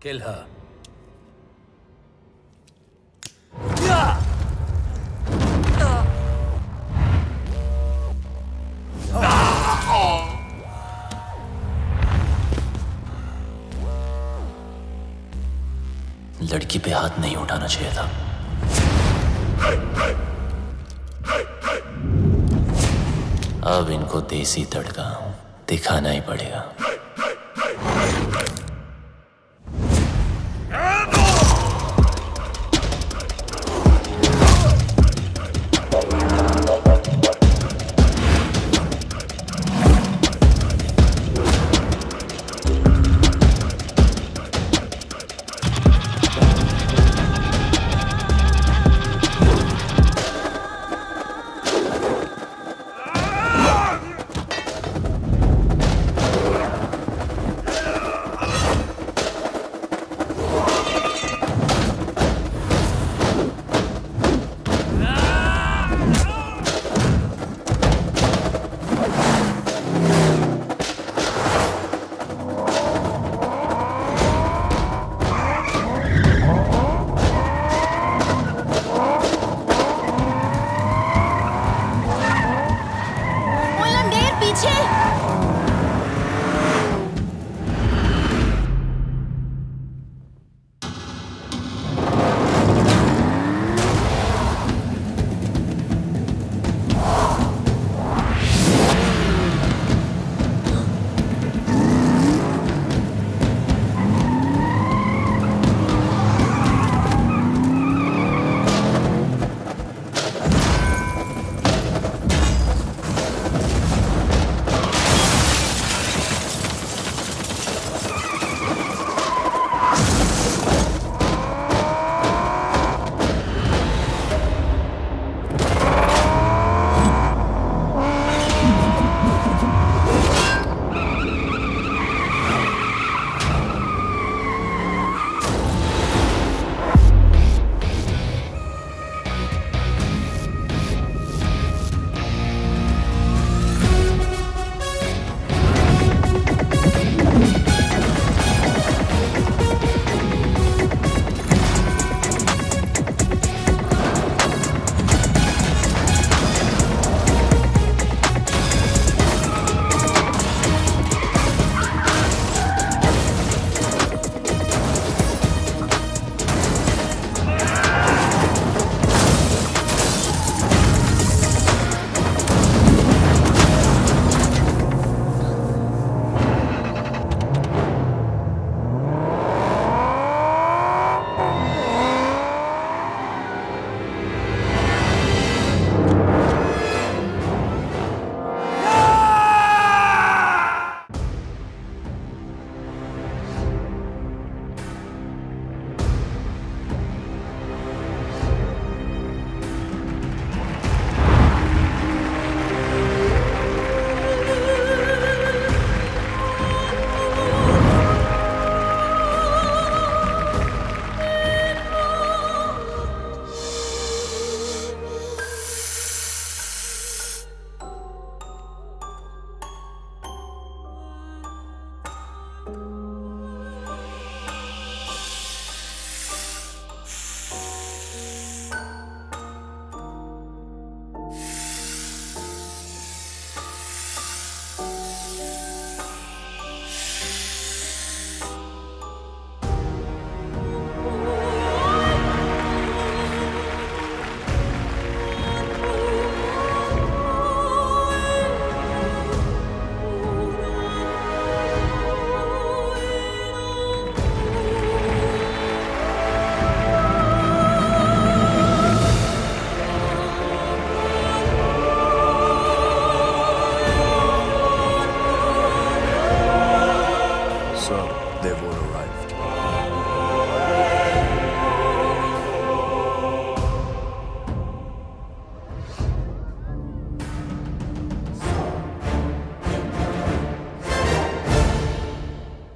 Kill her. लड़की पे हाथ नहीं उठाना चाहिए था। अब इनको देसी तड़का दिखाना ही पड़ेगा।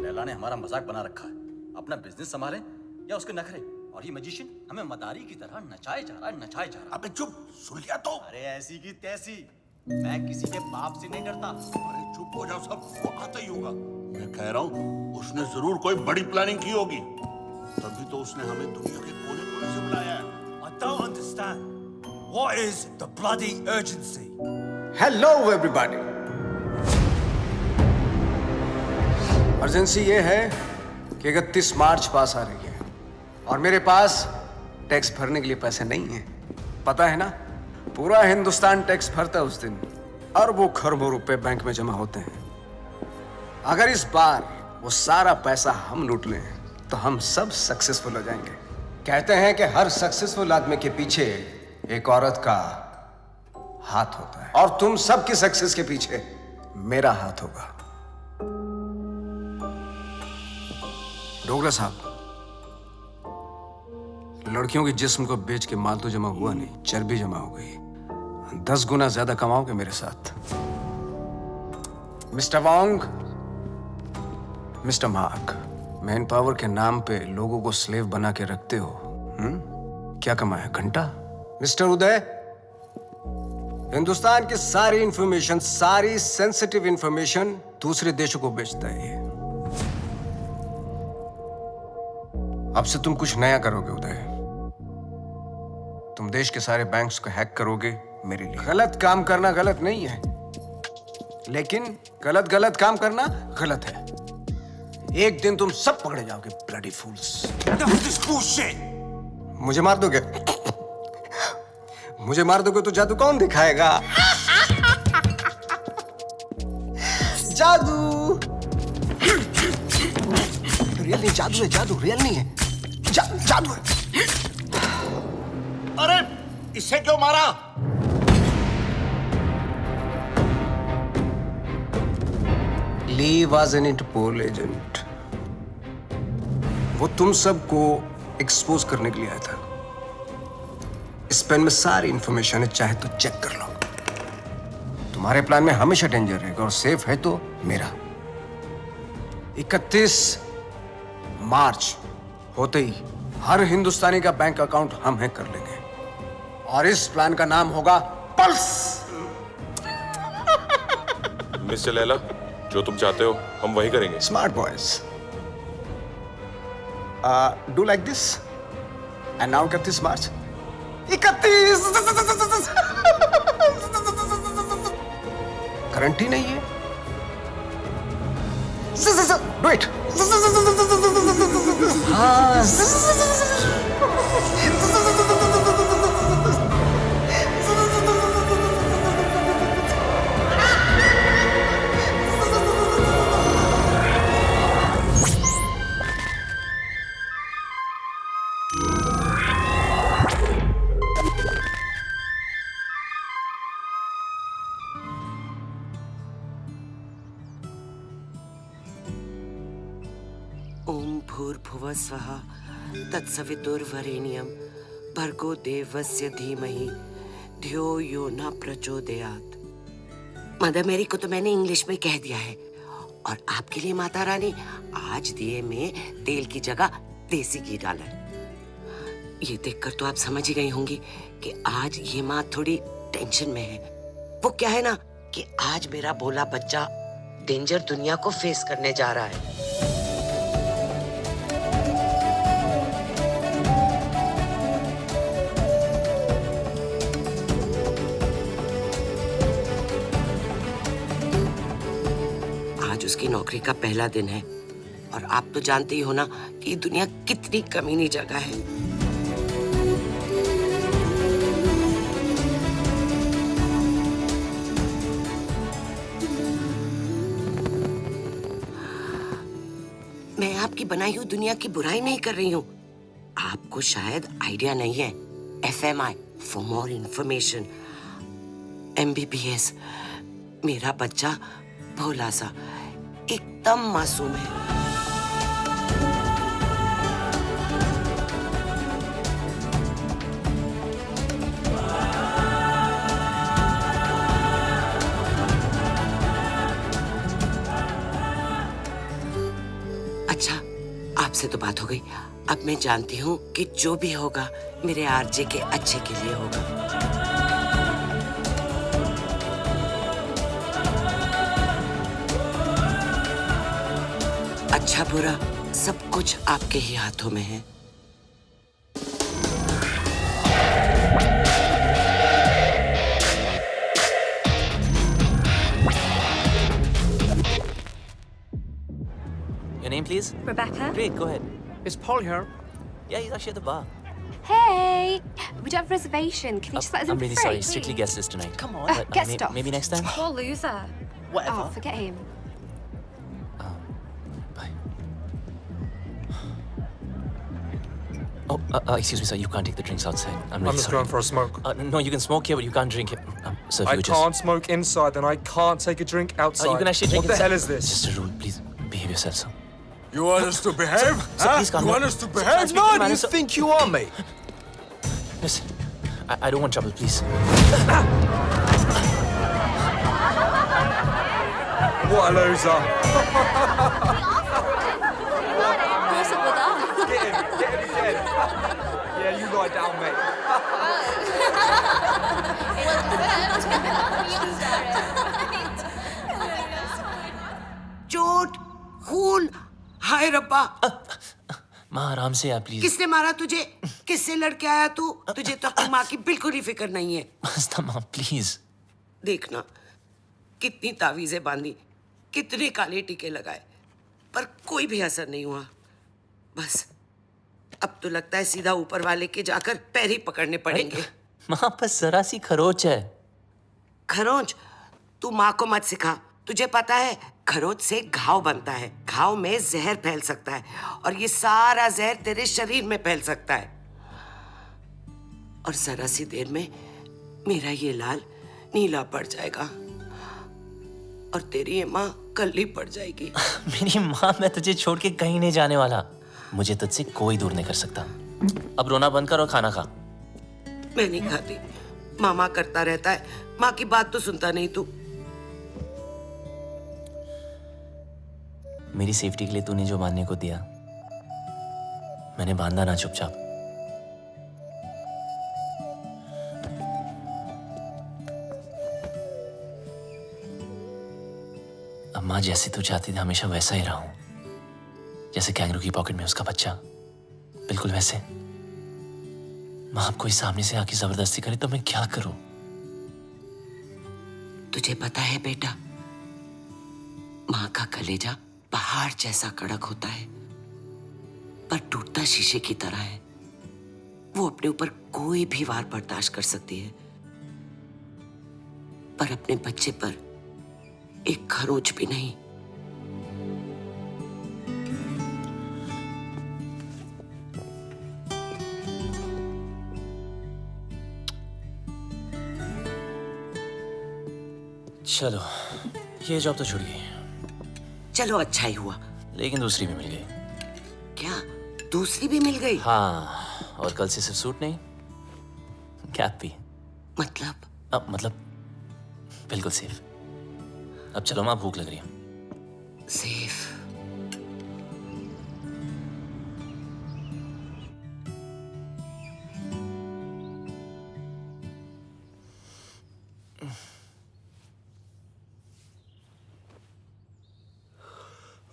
लैला ने हमारा मजाक बना रखा है। अपना बिजनेस संभाले या उसके नखरे। और ये मैजिशियन हमें मदारी की तरह नचाए जा रहा है, नचाए जा रहा है। अबे चुप, सुन लिया तो। अरे ऐसी की तैसी, मैं किसी के बाप से नहीं डरता। अरे चुप हो जाओ सब, वो आता ही होगा। मैं कह रहा हूँ उसने जरूर कोई बड़ी प्लानिंग की होगी। तभी तो उसने हमें दुनिया के कोने कोने से बुलाया है। I don't understand. What is the bloody urgency? Hello everybody. Urgency ये है कि 31 मार्च पास आ रही है और मेरे पास टैक्स भरने के लिए पैसे नहीं हैं। पता है ना, पूरा हिंदुस्तान टैक्स भरता है उस दिन। अरबों खरबों रुपए बैंक में जमा होते हैं। अगर इस बार वो सारा पैसा हम लूट लें तो हम सब सक्सेसफुल हो जाएंगे। कहते हैं कि हर सक्सेसफुल आदमी के पीछे एक औरत का हाथ होता है और तुम सबकी सक्सेस के पीछे मेरा हाथ होगा। डोगरा साहब, लड़कियों के जिस्म को बेच के माल तो जमा हुआ नहीं, चर्बी जमा हो गई। 10 गुना ज्यादा कमाओगे मेरे साथ। Mister Wong, mister mark, man power के नाम पे लोगों को स्लेव बना के रखते हो। क्या कमाया? घंटा। मिस्टर उदय, हिंदुस्तान की सारी इंफॉर्मेशन, सारी सेंसिटिव इंफॉर्मेशन दूसरे देशों को बेचता है ये। अब से तुम कुछ नया करोगे उदय। तुम देश के सारे बैंक्स को हैक करोगे मेरे लिए। गलत काम करना गलत नहीं है, लेकिन गलत काम करना गलत है। एक दिन तुम सब पकड़े जाओगे, ब्लडी फूल्स। मुझे मार दोगे? मुझे मार दोगे तो जादू कौन दिखाएगा? जादू रियल नहीं, जादू है, जादू रियल नहीं है, जादू है। अरे इसे क्यों मारा? ली वॉज एन इंटरपोल एजेंट। वो तुम सबको एक्सपोज करने के लिए आया था। इस पेन में सारी इंफॉर्मेशन है, चाहे तो चेक कर लो। तुम्हारे प्लान में हमेशा डेंजर रहेगा और सेफ है तो मेरा। 31 मार्च होते ही हर हिंदुस्तानी का बैंक अकाउंट हम हैक कर लेंगे और इस प्लान का नाम होगा पल्स। मिस्टर लैला, जो तुम चाहते हो हम वही करेंगे। Smart boys, do like this and now 31 मार्च। 31 करंट ही नहीं है। Do it. ओम भूर्भुवः स्वः तत्सवितुर्वरेण्यं भर्गो देवस्य धीमहि धियो यो न प्रचोदयात्। मदर मेरी को तो मैंने इंग्लिश में कह दिया है और आपके लिए माता रानी आज दिए में तेल की जगह देसी घी डाला है। ये देखकर तो आप समझ ही गई होंगी कि आज ये माँ थोड़ी टेंशन में है। वो क्या है ना कि आज मेरा बोला बच्चा डेंजर दुनिया को फेस करने जा रहा है। आज उसकी नौकरी का पहला दिन है और आप तो जानते ही हो ना कि दुनिया कितनी कमीनी जगह है। मैं आपकी बनाई हुई दुनिया की बुराई नहीं कर रही हूँ। आपको शायद आइडिया नहीं है। FMI for more information, MBBS। मेरा बच्चा भोला सा एकदम मासूम है। अच्छा, आपसे तो बात हो गई। अब मैं जानती हूँ कि जो भी होगा मेरे आरजे के अच्छे के लिए होगा। अच्छा बुरा सब कुछ आपके ही हाथों में है। Your name, please? Rebecca? Great, go ahead. Is Paul here? Yeah, he's actually at the bar. Hey! We do have a reservation. Can you just let us in I'm really for free, sorry. Strictly please? guest list tonight. Come on. But, get stuffed. maybe next time. Poor loser. Whatever. Oh, forget him. Bye. Oh, excuse me, sir. You can't take the drinks outside. I'm really I'm just sorry. going for a smoke. No, you can smoke here, but you can't drink it. So if I you would just... can't smoke inside, then I can't take a drink outside. You can actually drink What the inside. hell is It's this? just a rule. Please behave yourself, sir. You want us to behave? Sir, please calm You down. want us to Sir, behave? I'm speaking to No, man, you sir. think you are, mate? Listen, I don't want trouble, please. What a loser. What's up with that? Get him again. Yeah, you lie down, mate. चोट, खून, हाय रब्बा। माँ आराम से आ please. किसने मारा तुझे? किससे लड़के आया तू? तुझे तो अपनी माँ की बिल्कुल ही फिक्र नहीं है। मस्ता माँ प्लीज। देखना, कितनी तावीजें बांधी, कितने काले टीके लगाए, पर कोई भी असर नहीं हुआ। बस अब तो लगता है सीधा ऊपर वाले के जाकर पैर ही पकड़ने पड़ेंगे। माँ बस जरा सी खरोच है। खरोंच? तू माँ को मत सिखा। तुझे पता है खरोच से घाव बनता है, घाव में जहर फैल सकता है और ये सारा जहर तेरे शरीर में फैल सकता है और जरा सी देर में मेरा ये लाल नीला पड़ जाएगा और तेरी ये माँ कल्ली पड़ जाएगी। मेरी माँ, मैं तुझे छोड़ के कहीं नहीं जाने वाला। मुझे तुझसे कोई दूर नहीं कर सकता। अब रोना बंद कर और खाना खा। मैं नहीं खाती। मामा करता रहता है, माँ की बात तो सुनता नहीं तू। मेरी सेफ्टी के लिए तूने जो बांधने को दिया, मैंने बांधा ना चुपचाप। अब माँ जैसे तू चाहती थी हमेशा वैसा ही रहा हूं, जैसे कैंगरू की पॉकेट में उसका बच्चा, बिल्कुल वैसे। माँ अब कोई सामने से आके जबरदस्ती करे तो मैं क्या करूं? तुझे पता है बेटा, माँ का कलेजा पहाड़ जैसा कड़क होता है पर टूटता शीशे की तरह है। वो अपने ऊपर कोई भी वार बर्दाश्त कर सकती है पर अपने बच्चे पर एक खरोच भी नहीं। चलो, ये जॉब तो छूट गई, चलो अच्छा ही हुआ। लेकिन दूसरी भी मिल गई। क्या दूसरी भी मिल गई? हाँ, और कल से सिर्फ सूट नहीं, कैप भी। मतलब? अब मतलब बिल्कुल सेफ। अब चलो माँ, भूख लग रही है। सेफ?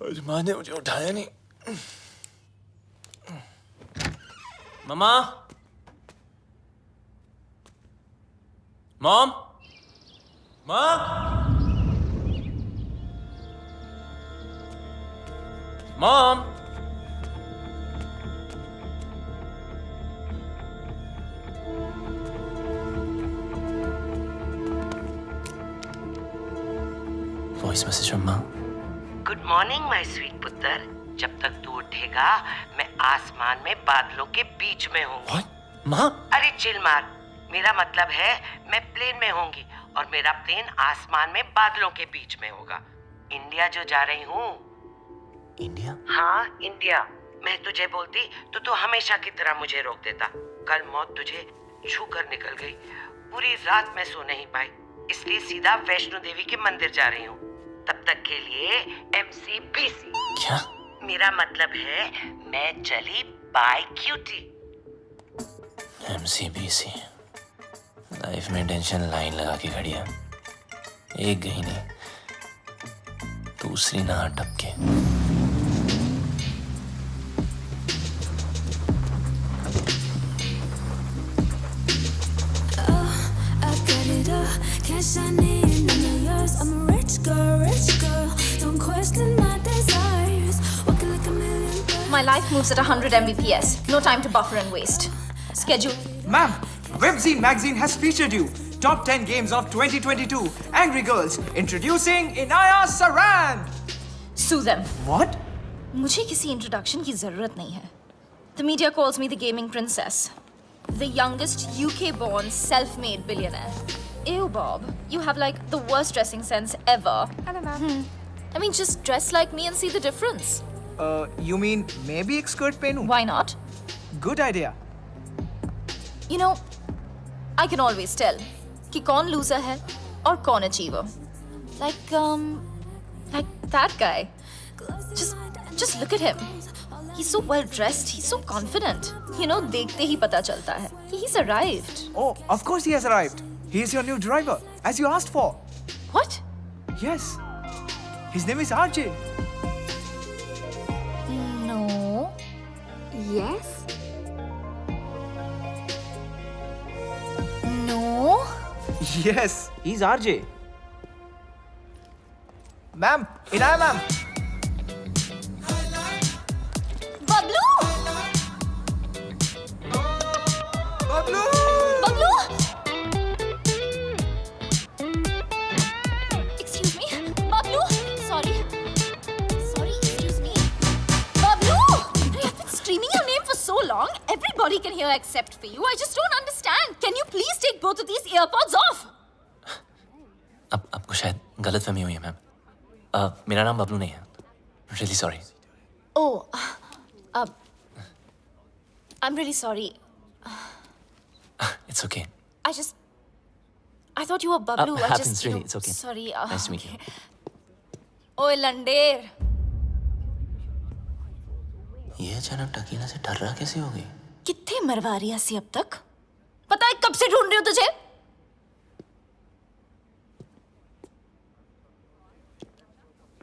आज माँ ने मुझे उठाया नहीं। मम्मा, मॉम, माँ, मॉम। वॉइस मैसेज फ्रॉम माँ। गुड मॉर्निंग माय स्वीट पुत्र। जब तक तू उठेगा मैं आसमान में बादलों के बीच में हूँ। माँ? अरे चिल मार, मेरा मतलब है मैं प्लेन में होंगी और मेरा प्लेन आसमान में बादलों के बीच में होगा। इंडिया जो जा रही हूँ। इंडिया? हाँ इंडिया। मैं तुझे बोलती तो तू हमेशा की तरह मुझे रोक देता। कल मौत तुझे छू कर निकल गई। पूरी रात मैं सो नहीं पाई, इसलिए सीधा वैष्णो देवी के मंदिर जा रही हूँ। तब तक के लिए MCBC। क्या? मेरा मतलब है मैं चली बाय क्यूटी। MCBC। लाइफ में टेंशन लाइन लगा के खड़ी है। एक गई नहीं, दूसरी ना टपके। shiny and none of yours. I'm a rich girl. Don't question my desires. Walking like a million birds. My life moves at 100 Mbps. No time to buffer and waste. Schedule. Ma'am, Webzine magazine has featured you. Top 10 games of 2022. Angry Girls. Introducing Inaya Saran. Sue them. What? मुझे किसी introduction की जरूरत नहीं है. The media calls me the gaming princess. The youngest UK-born self-made billionaire. Ew, Bob. You have like the worst dressing sense ever. Hello, ma'am. I mean, just dress like me and see the difference. You mean maybe एक skirt पहनूं? Why not? Good idea. You know, I can always tell कि कौन loser है और कौन achiever. Like that guy. Just look at him. He's so well dressed. He's so confident. You know, देखते ही पता चलता है कि he's arrived. Oh, of course he has arrived. He is your new driver, as you asked for. What? Yes. His name is RJ. No. Yes? No. Yes, he's RJ. Ma'am, Inaya ma'am. Bablu! Bablu! Bablu! Excuse me. Bablu! Sorry, excuse me. Bablu! I've been screaming your name for so long. Everybody can hear except for you. I just don't understand. Can you please take both of these earpods off? अब आपको शायद गलतफहमी हुई है ma'am. मेरा नाम बबलू नहीं है. Really sorry. Oh, I'm really sorry. It's okay. I thought you were Bablu. Happens really. It's okay. Sorry. Nice to meet you. ओए लंडेर. ये अचानक टकीला से डर रहा कैसे हो गई? कितने मरवा रही है अब तक? पता है कब से ढूंढ रही हूँ तुझे?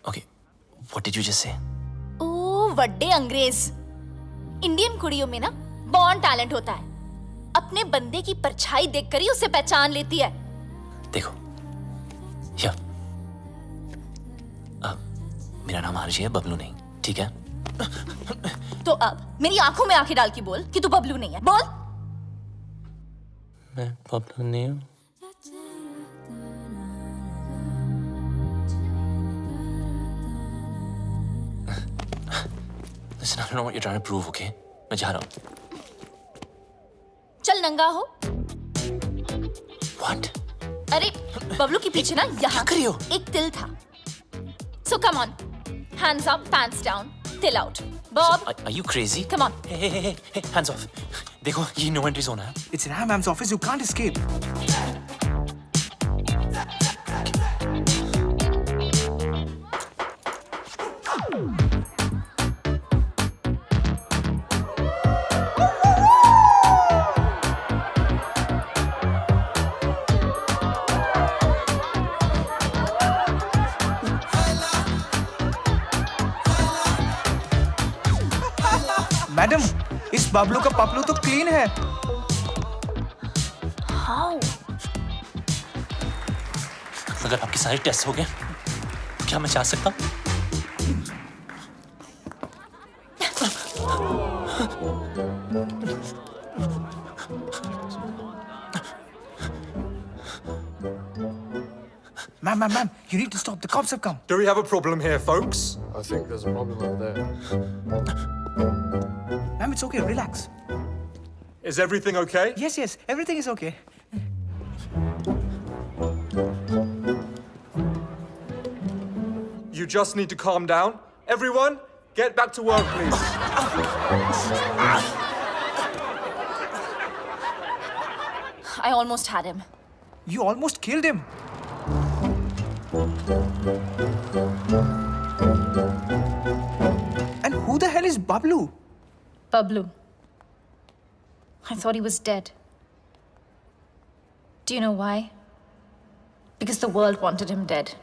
Okay. What did you just say? ओ वड्डे अंग्रेज. इंडियन कुड़ियों में ना बॉर्न टैलेंट होता है. अपने बंदे की परछाई देखकर ही उसे पहचान लेती है. देखो. या. मेरा नाम आरजी है, बबलू नहीं. ठीक है? तो अब मेरी आंखों में आंखें डाल के बोल कि तू बबलू नहीं है. बोल. मैं बबलू नहीं हूँ. Listen, I don't know what you're trying to prove, okay? मैं जा रहा हूँ. चल नंगा हो. What? अरे बबलू के पीछे ना यहाँ कर रही हो? एक तिल था. So come on, hands up, pants down, till out. Bob, Are you crazy? come on. Hey, hands off. देखो, ये no entry zone है. It's Inaya ma'am's office. You can't escape. Madam, इस बबलू का पपलू तो क्लीन है. How? अगर आपके सारे टेस्ट हो गए, क्या मैं जा सकता हूँ? Ma'am, you need to stop. The cops have come. Do we have a problem here, folks? I think there's a problem over there. Ma'am, it's okay. Relax. Is everything okay? Yes. Everything is okay. You just need to calm down. Everyone, get back to work, please. I almost had him. You almost killed him. And who the hell is Bablu? Bablu. I thought he was dead. Do you know why? Because the world wanted him dead.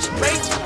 March, mate!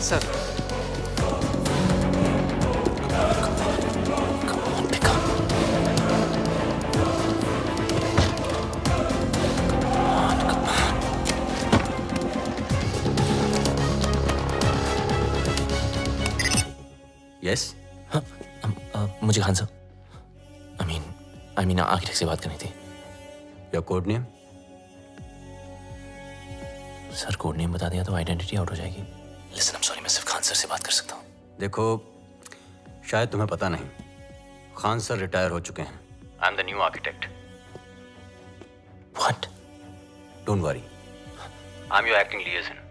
Sir yes मुझे खान साहब I mean architect से बात करनी थी। Your code name? Sir code name बता दिया तो identity out हो जाएगी। लिसन, आई एम सॉरी, मैं सिर्फ खान सर से बात कर सकता हूँ। देखो, शायद तुम्हें पता नहीं, खान सर रिटायर हो चुके हैं। I am the new architect. What? Don't worry, I am your acting लिएजन।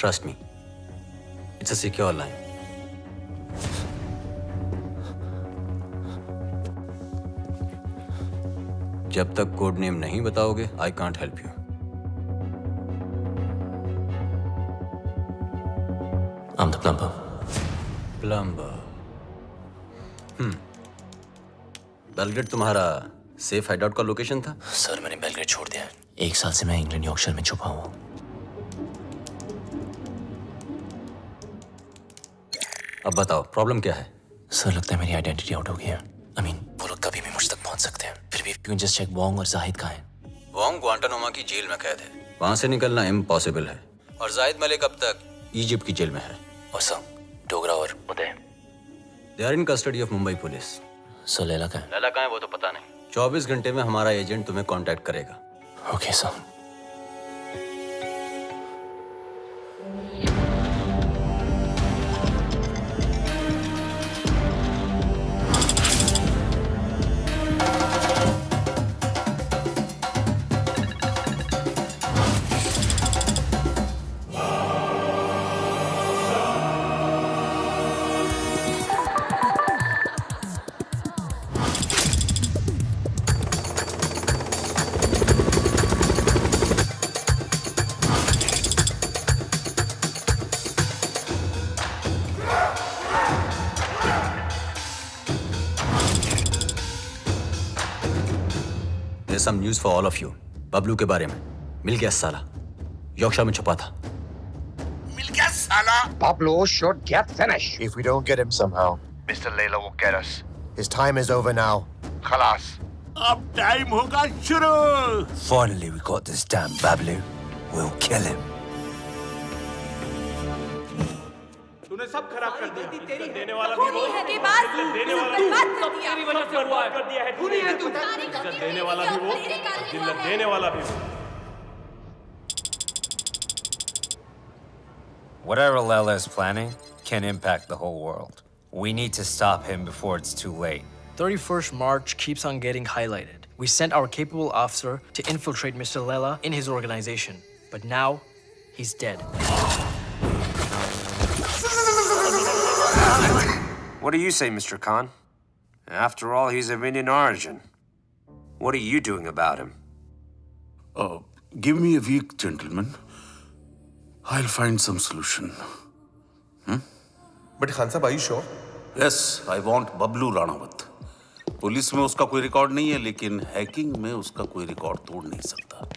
Trust me, it's a secure line. जब तक कोड नेम नहीं बताओगे, I can't help you. I'm the plumber. Plumber. Belgrade तुम्हारा safe hideout का location था? Sir मैंने Belgrade छोड़ दिया है। 1 साल से मैं इंग्लैंड यॉर्कशायर में छुपा हुआ हूँ। अब बताओ, प्रॉब्लम क्या है? सर लगता है मेरी आइडेंटिटी आउट हो गई है। आई मीन वो लोग कभी भी मुझ तक पहुंच सकते हैं। फिर भी you can just check Wong और जाहिद कहाँ हैं। वोंग ग्वांटानामो की जेल में कैद है, वहां से निकलना इम्पॉसिबल है। और जाहिद मलिक अब तक इजिप्ट की जेल में है। और सर डोगरा और Uday, they are in custody of Mumbai police. Sir Laila कहाँ है? लैला कहाँ है वो तो पता नहीं। 24 घंटे में हमारा एजेंट तुम्हें कांटेक्ट करेगा। Okay sir. There's some news for all of you. Bablu के बारे में। मिल गया साला, यॉर्कशायर में छुपा था। मिल गया साला। Pablo should get finished. If we don't get him somehow, Mr. Layla will get us. His time is over now. Khalas. अब टाइम होगा शुरू। Finally, we got this damn Bablu. We'll kill him. तूने सब खराब कर दिया। देने वाला भी वो, देने वाला तेरी वजह से हुआ कर दिया है। देने वाला भी वो, जिल्लत देने वाला भी वो। Whatever Layla is planning can impact the whole world. We need to stop him before it's too late. 31st March keeps on getting highlighted. We sent our capable officer to infiltrate Mr. Layla in his organization, but now he's dead. What do you say, Mr. Khan? After all, he's of Indian origin. What are you doing about him? Give me a week, gentlemen. I'll find some solution. But Khan Sahib, are you sure? Yes, I want Bablu Ranawat. Police में उसका कोई record नहीं है, लेकिन hacking में उसका कोई record तोड़ नहीं सकता।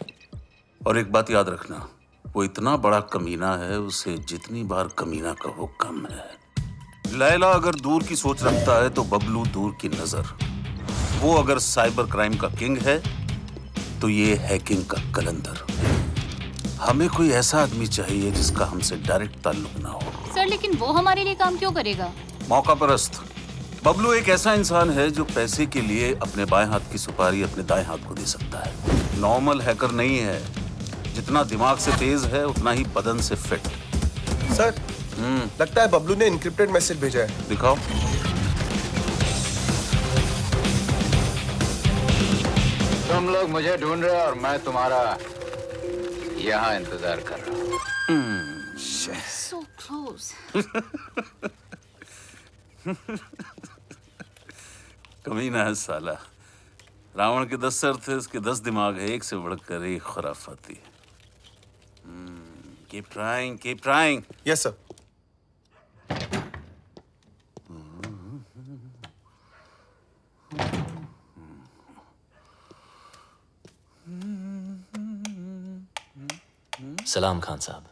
और एक बात याद रखना, वो इतना बड़ा कमीना है, उसे जितनी बार कमीना कहो कम है। लैला अगर दूर की सोच रखता है तो बबलू दूर की नजर। वो अगर साइबर क्राइम का किंग है तो ये हैकिंग का कलंदर। हमें कोई ऐसा आदमी चाहिए जिसका हमसे डायरेक्ट ताल्लुक ना हो। सर लेकिन वो हमारे लिए काम क्यों करेगा? मौका परस्त। बबलू एक ऐसा इंसान है जो पैसे के लिए अपने बाएं हाथ की सुपारी अपने दाएं हाथ को दे सकता है। नॉर्मल हैकर नहीं है, जितना दिमाग से तेज है उतना ही बदन से फिट। सर, लगता है बबलू ने इनक्रिप्टेड मैसेज भेजा है। दिखाओ। तुम लोग मुझे ढूंढ रहे हो और मैं तुम्हारा यहाँ इंतजार कर रहा हूँ। So close. कमीना है साला। रावण के 10 सर थे, उसके 10 दिमाग है, एक से बढ़कर एक खुराफाती। Keep trying, keep trying. Yes, sir. सलाम खान साहब।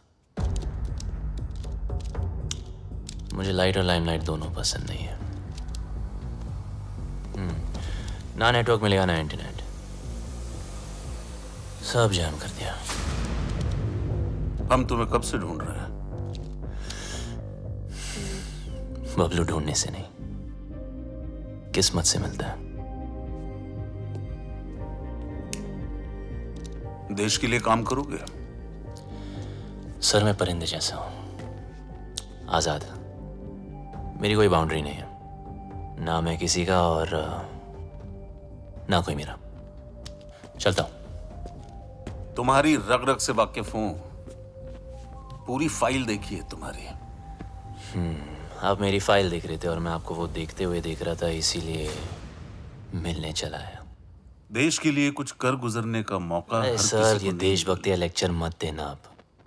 मुझे लाइट और लाइमलाइट दोनों पसंद नहीं है। ना नेटवर्क मिलेगा ना इंटरनेट, सब जाम कर दिया। हम तुम्हें कब से ढूंढ रहे हैं? बबलू ढूंढने से नहीं, किस्मत से मिलता है। देश के लिए काम करोगे? सर मैं परिंदे जैसा हूं, आजाद। मेरी कोई बाउंड्री नहीं है, ना मैं किसी का और ना कोई मेरा। चलता हूं। तुम्हारी रग रग से वाकिफ हूं, पूरी फाइल देखी है तुम्हारी। आप मेरी फाइल देख रहे थे और मैं आपको वो देखते हुए देख रहा था, इसीलिए मिलने चला आया। देश के लिए कुछ कर गुजरने का मौका हर सर किसी को ये नहीं देशभक्ति या लेक्चर मत देना। आप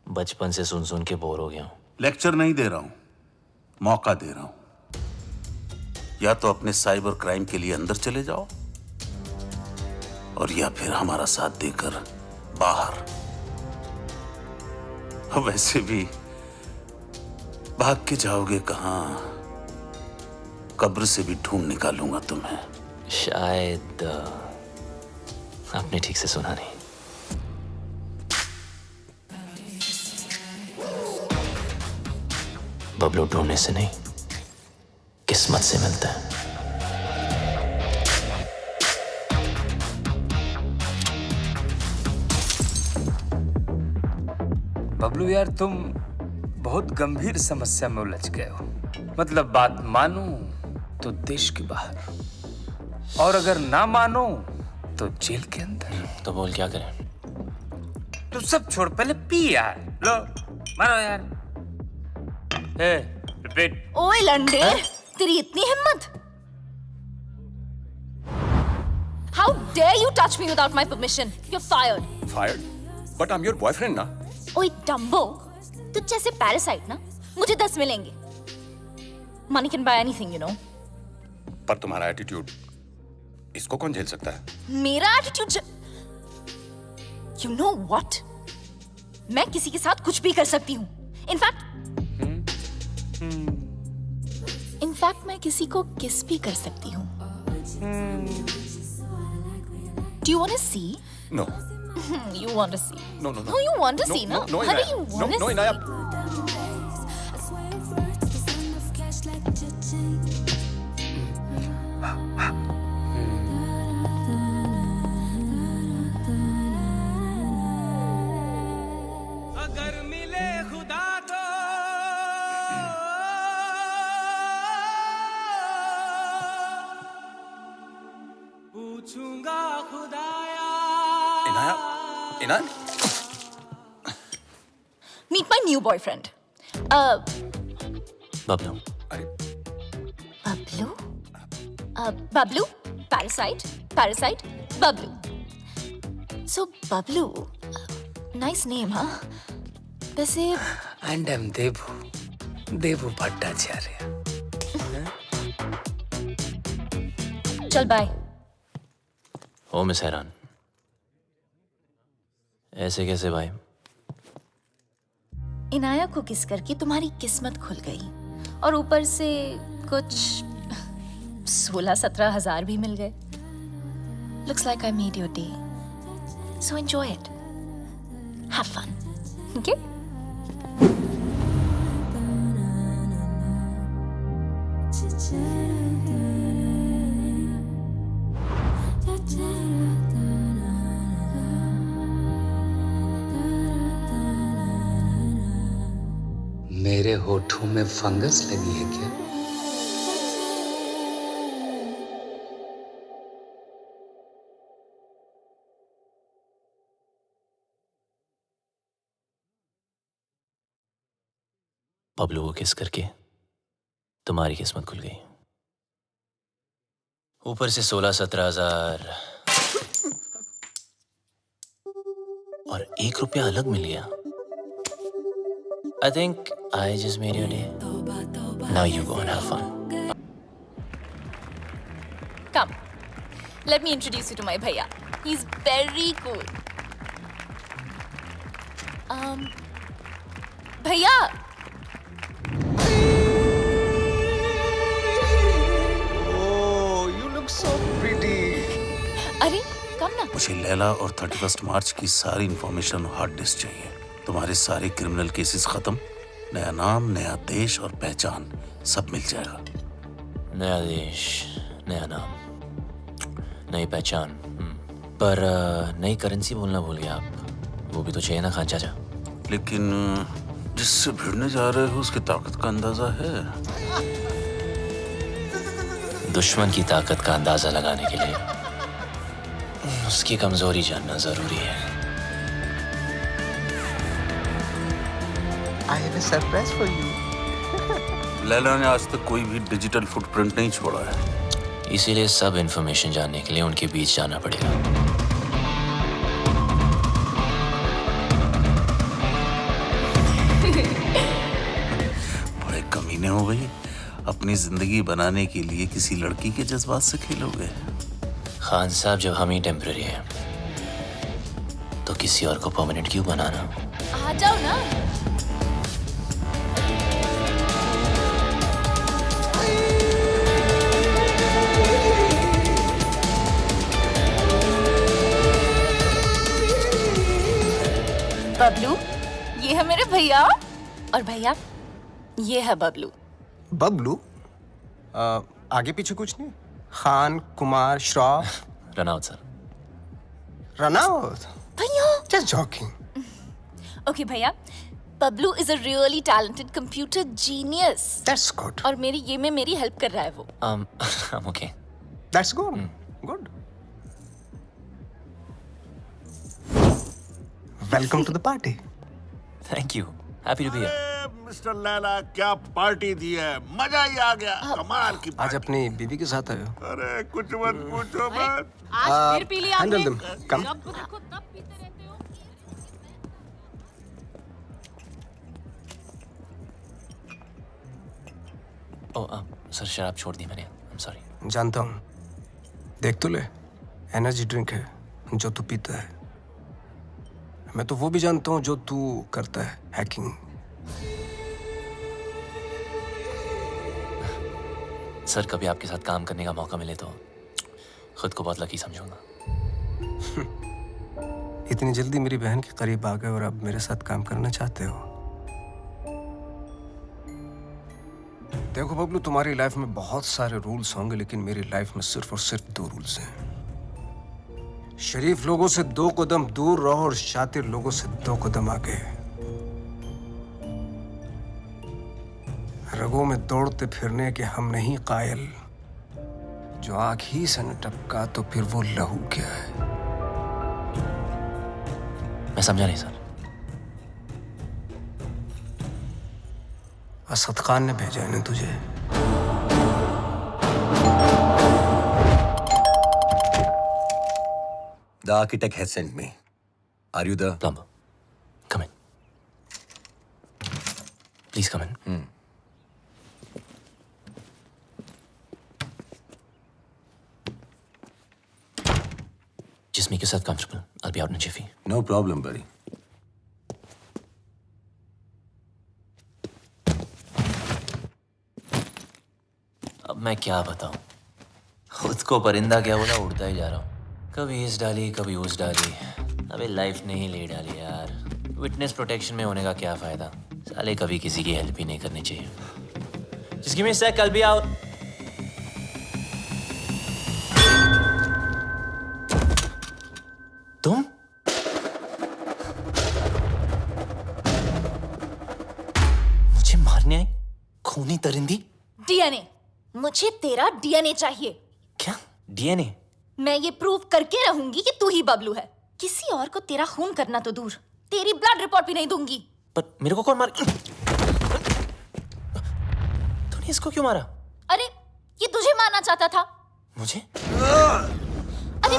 बचपन से सुन सुन के बोर हो गया हूं। लेक्चर नहीं दे रहा हूं, मौका दे रहा हूं। या तो अपने साइबर क्राइम के लिए अंदर चले जाओ, और या फिर हमारा साथ देकर बाहर। वैसे भी भाग के जाओगे कहां? कब्र से भी ढूंढ निकालूंगा तुम्हें। शायद आपने ठीक से सुना नहीं। बबलू ढूंढने से नहीं, किस्मत से मिलता है। बबलू यार, तुम बहुत गंभीर समस्या में उलझ गए हो। मतलब बात मानो तो देश के बाहर, और अगर ना मानो तो जेल के अंदर। तो बोल क्या करें? तू सब छोड़, पहले पी यार। लो मानो यार। रिपीट। ओए लंडे, तेरी इतनी हिम्मत? How dare you touch me without my permission? You're fired. Fired? But I'm your boyfriend ना। ओए डम्बो, तुझ जैसे पैरासाइट ना मुझे 10 मिलेंगे। Money can buy anything, you know. पर तुम्हारा एटीट्यूड, इसको कौन झेल सकता है? मेरा एटीट्यूड You know what? मैं किसी के साथ कुछ भी कर सकती हूँ। इनफैक्ट मैं किसी को किस भी कर सकती हूँ। Do you want to see? No. You want to see? No, no, no. No, you want to see, no? No, Honey, you want to see? Inaya. अगर मिले खुदा तो पूछूंगा खुदाया। Inaya? Meet my new boyfriend. Bablu. Bablu? Bablu? Parasite? Bablu. So, Bablu, nice name, हाँ? वैसे and M देवू भट्टाचार्य। चल bye. ओ miss हैरान, ऐसे कैसे भाई? इनाया को किस करके तुम्हारी किस्मत खुल गई और ऊपर से कुछ 16-17 हजार भी मिल गए। Looks like I made your day. So enjoy it. Have fun. Okay? मेरे होठों में फंगस लगी है क्या? बबलू को किस करके तुम्हारी किस्मत खुल गई, ऊपर से 16-17 हजार और 1 रुपया अलग मिल गया। I think I just made your day. Now you go and have fun. Come. Let me introduce you to my bhaiya. He's very cool. Bhaiya. Oh, you look so pretty. अरे, come ना. मुझे लैला और 31 मार्च की सारी information hard disk चाहिए। तुम्हारे सारे criminal cases खत्म, नया नाम, नया देश और पहचान सब मिल जाएगा। नया देश, नया नाम, नई पहचान, पर नई करेंसी बोलना भूल गया आप। वो भी तो चाहिए ना खान चाचा। लेकिन जिससे भिड़ने जा रहे हो उसकी ताकत का अंदाजा है? दुश्मन की ताकत का अंदाजा लगाने के लिए उसकी कमजोरी जानना जरूरी है। I have a surprise for you. Laila ने आज तक कोई भी डिजिटल फुटप्रिंट नहीं छोड़ा है, इसीलिए सब इंफॉर्मेशन जानने के लिए उनके बीच जाना पड़ेगा। बड़े कमीने हो गई, अपनी जिंदगी बनाने के लिए किसी लड़की के जज्बात से खेलोगे। खान साहब, जब हम ही टेम्पररी हैं तो किसी और को परमानेंट क्यों बनाना? आ जाओ ना। बबलू, ये है मेरे भैया, और भैया ये है बबलू। बबलू? आगे पीछे कुछ नहीं? Khan, Kumar, Shroff? Run out sir. Run out? भैया Just joking. ओके भैया, Bablu is a really talented computer genius. That's good. और मेरी हेल्प कर रहा है वो। I'm okay. That's good. Good. Welcome to the party. Thank you. Happy to be here. Mister Laila, क्या party दी है, मजा ही आ गया। कमाल की आज अपनी बीवी के साथ आए हो? अरे कुछ मत पूछो मत। आज फिर पी लिया आपने? Handle them. Come. जब देखो तब पीते रहते हो। सर शराब छोड़ दी मैंने। I'm sorry. जानता हूँ, देख तो ले, एनर्जी ड्रिंक है जो तू पीता है। मैं तो वो भी जानता हूँ जो तू करता है, हैकिंग। सर, कभी आपके साथ काम करने का मौका मिले तो खुद को बहुत लकी समझूंगा। इतनी जल्दी मेरी बहन के करीब आ गए और अब मेरे साथ काम करना चाहते हो? देखो बबलू, तुम्हारी लाइफ में बहुत सारे रूल्स होंगे, लेकिन मेरी लाइफ में सिर्फ और सिर्फ 2 रूल्स हैं। शरीफ लोगों से 2 कदम दूर रहो और शातिर लोगों से 2 कदम आगे। रगों में दौड़ते फिरने के हम नहीं कायल, जो आंख ही से न टपका तो फिर वो लहू क्या है? मैं समझा नहीं सर। असद खान ने भेजा है ना तुझे? The architect has sent me. Are you the plumber? Please come in. Just make yourself comfortable. I'll be out in a jiffy. No problem, buddy. अब मैं क्या बताऊं? खुद को परिंदा क्या बोला, उड़ता ही जा रहा हूं। कभी इस डाली कभी उस डाली। अबे लाइफ ने ही ले डाली यार। विटनेस प्रोटेक्शन में होने का क्या फायदा? साले कभी किसी की हेल्प ही नहीं करनी चाहिए। Just give me a sec, I'll be out. तुम? मुझे मारने आई? खूनी परिंदी? डीएनए। मुझे तेरा डीएनए चाहिए। क्या? डीएनए? मैं ये प्रूव करके रहूंगी कि तू ही बबलू है। किसी और को तेरा खून करना तो दूर, तेरी ब्लड रिपोर्ट भी नहीं दूंगी। पर मेरे को कौन मार? तूने इसको क्यों मारा? अरे ये तुझे मारना चाहता था। मुझे? अरे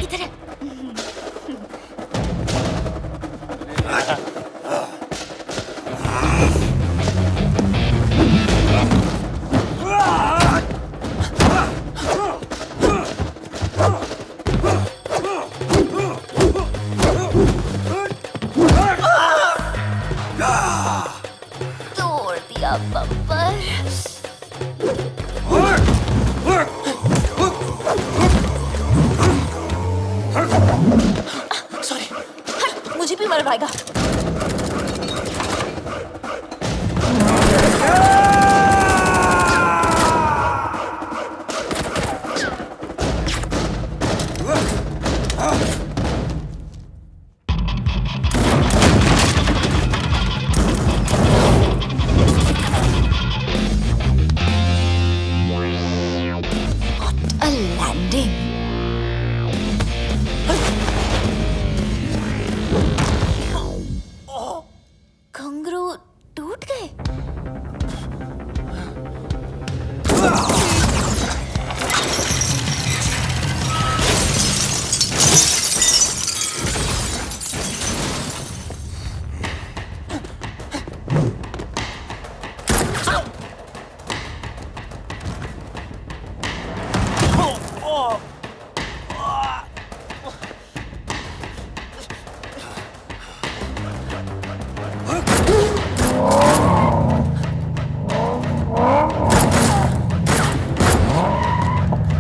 इधर है। तोड़ दिया बम्पर। सॉरी। मुझे भी मर पाएगा। What a landing. घुंघरू टूट गए।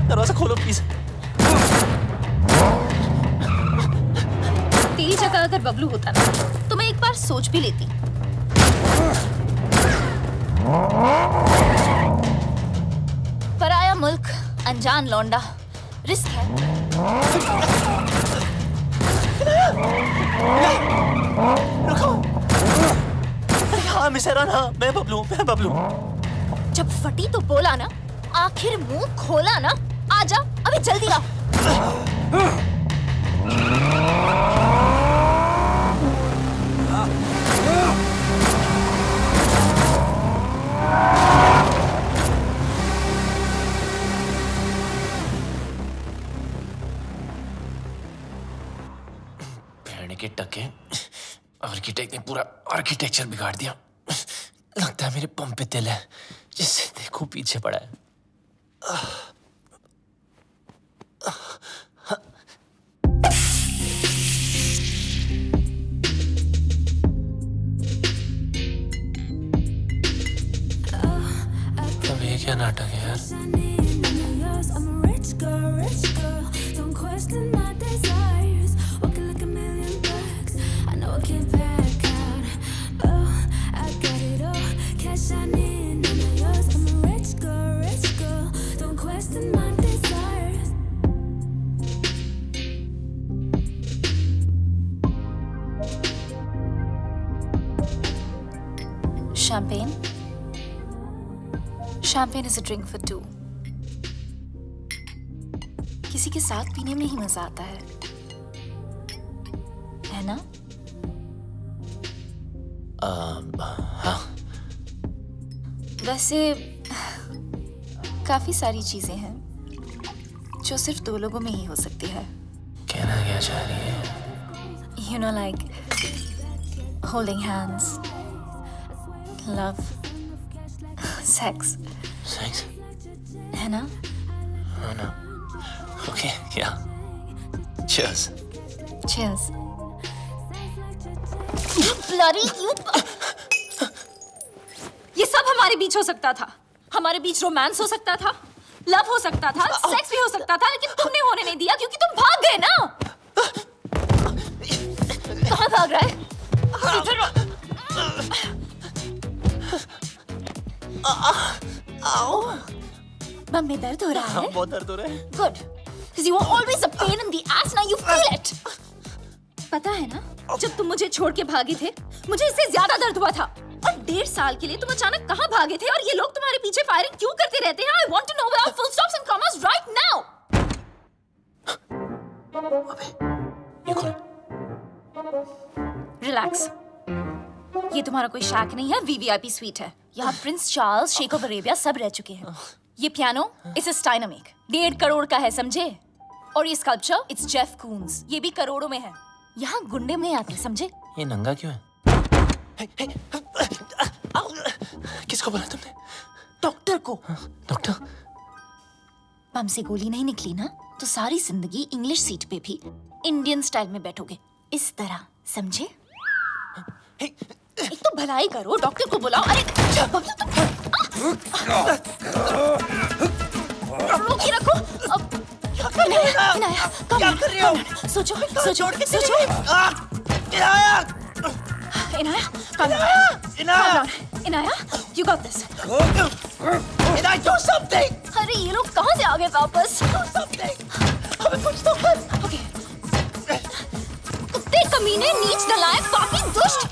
दरवाजा खोलो प्लीज। तेरी जगह अगर बबलू होता ना तो मैं एक बार सोच भी लेती। पराया मुल्क, अनजान लौंडा, रिस्क है। रुको। हाँ मिस हैरान, हाँ मैं बबलू। जब फटी तो बोला ना, आखिर मुंह खोला ना। आजा अभी जल्दी आ। भेड़ने के टके, आर्किटेक्ट ने पूरा आर्किटेक्चर बिगाड़ दिया। लगता है मेरे पंप पे तिल है, जिससे देखो पीछे पड़ा है। अब ये क्या नाटक है यार? Champagne? Champagne is a drink for two. किसी के साथ पीने में ही मजा आता है ना? हाँ। वैसे काफी सारी चीजें हैं जो सिर्फ दो लोगों में ही हो सकती है। कहना क्या चाह रही है? You know, like holding hands, love, sex. Sex? है ना? हाँ ना। Okay, yeah. Cheers. Cheers. Bloody you! ये सब हमारे बीच हो सकता था। हमारे बीच रोमांस हो सकता था, लव हो सकता था, सेक्स भी हो सकता था, लेकिन तुमने होने नहीं दिया क्योंकि तुम भाग गए ना। कहाँ भाग रहा है? इधर आओ। बम में दर्द हो रहा है? बहुत दर्द हो रहा है। Good, because you are always a pain in the ass. Now you feel it. पता है ना, जब तुम मुझे छोड़ के भागे थे, मुझे इससे ज्यादा दर्द हुआ था। और 1.5 साल के लिए तुम अचानक कहाँ भागे थे और ये लोग तुम्हारे पीछे फायरिंग क्यों करते रहते हैं? I want to know without full stops and commas right now. ये कौन है? Relax. ये तुम्हारा कोई शैक नहीं है, VVIP स्वीट है। यहाँ प्रिंस चार्ल्स, शेख ऑफ अरेबिया सब रह चुके हैं। ये पियानो इट्स स्टाइनामेक, 1.5 करोड़ का है, समझे? और ये स्कल्पचर इट्स जेफ कून्स, ये भी करोड़ों में है। यहाँ गुंडे में आते, समझे? ये नंगा क्यों है? किसको बोला तुमने? डॉक्टर को। डॉक्टर? बम से गोली नहीं निकली ना, तो सारी जिंदगी इंग्लिश सीट पे भी इंडियन स्टाइल में बैठोगे, इस तरह, समझे? एक तो भलाई करो, डॉक्टर को बुलाओ। अरे रोक के रखो। इनाया, क्या कर रही हो? सोचो, सोचो, सोचो। Inaya, Inaya, you got this. Inaya, do something. अरे ये लोग कहाँ से आ गए वापस? Do something. हमें कुछ तो कर। Okay. कुत्ते कमीने, नीच नालायक, पापी, दुष्ट।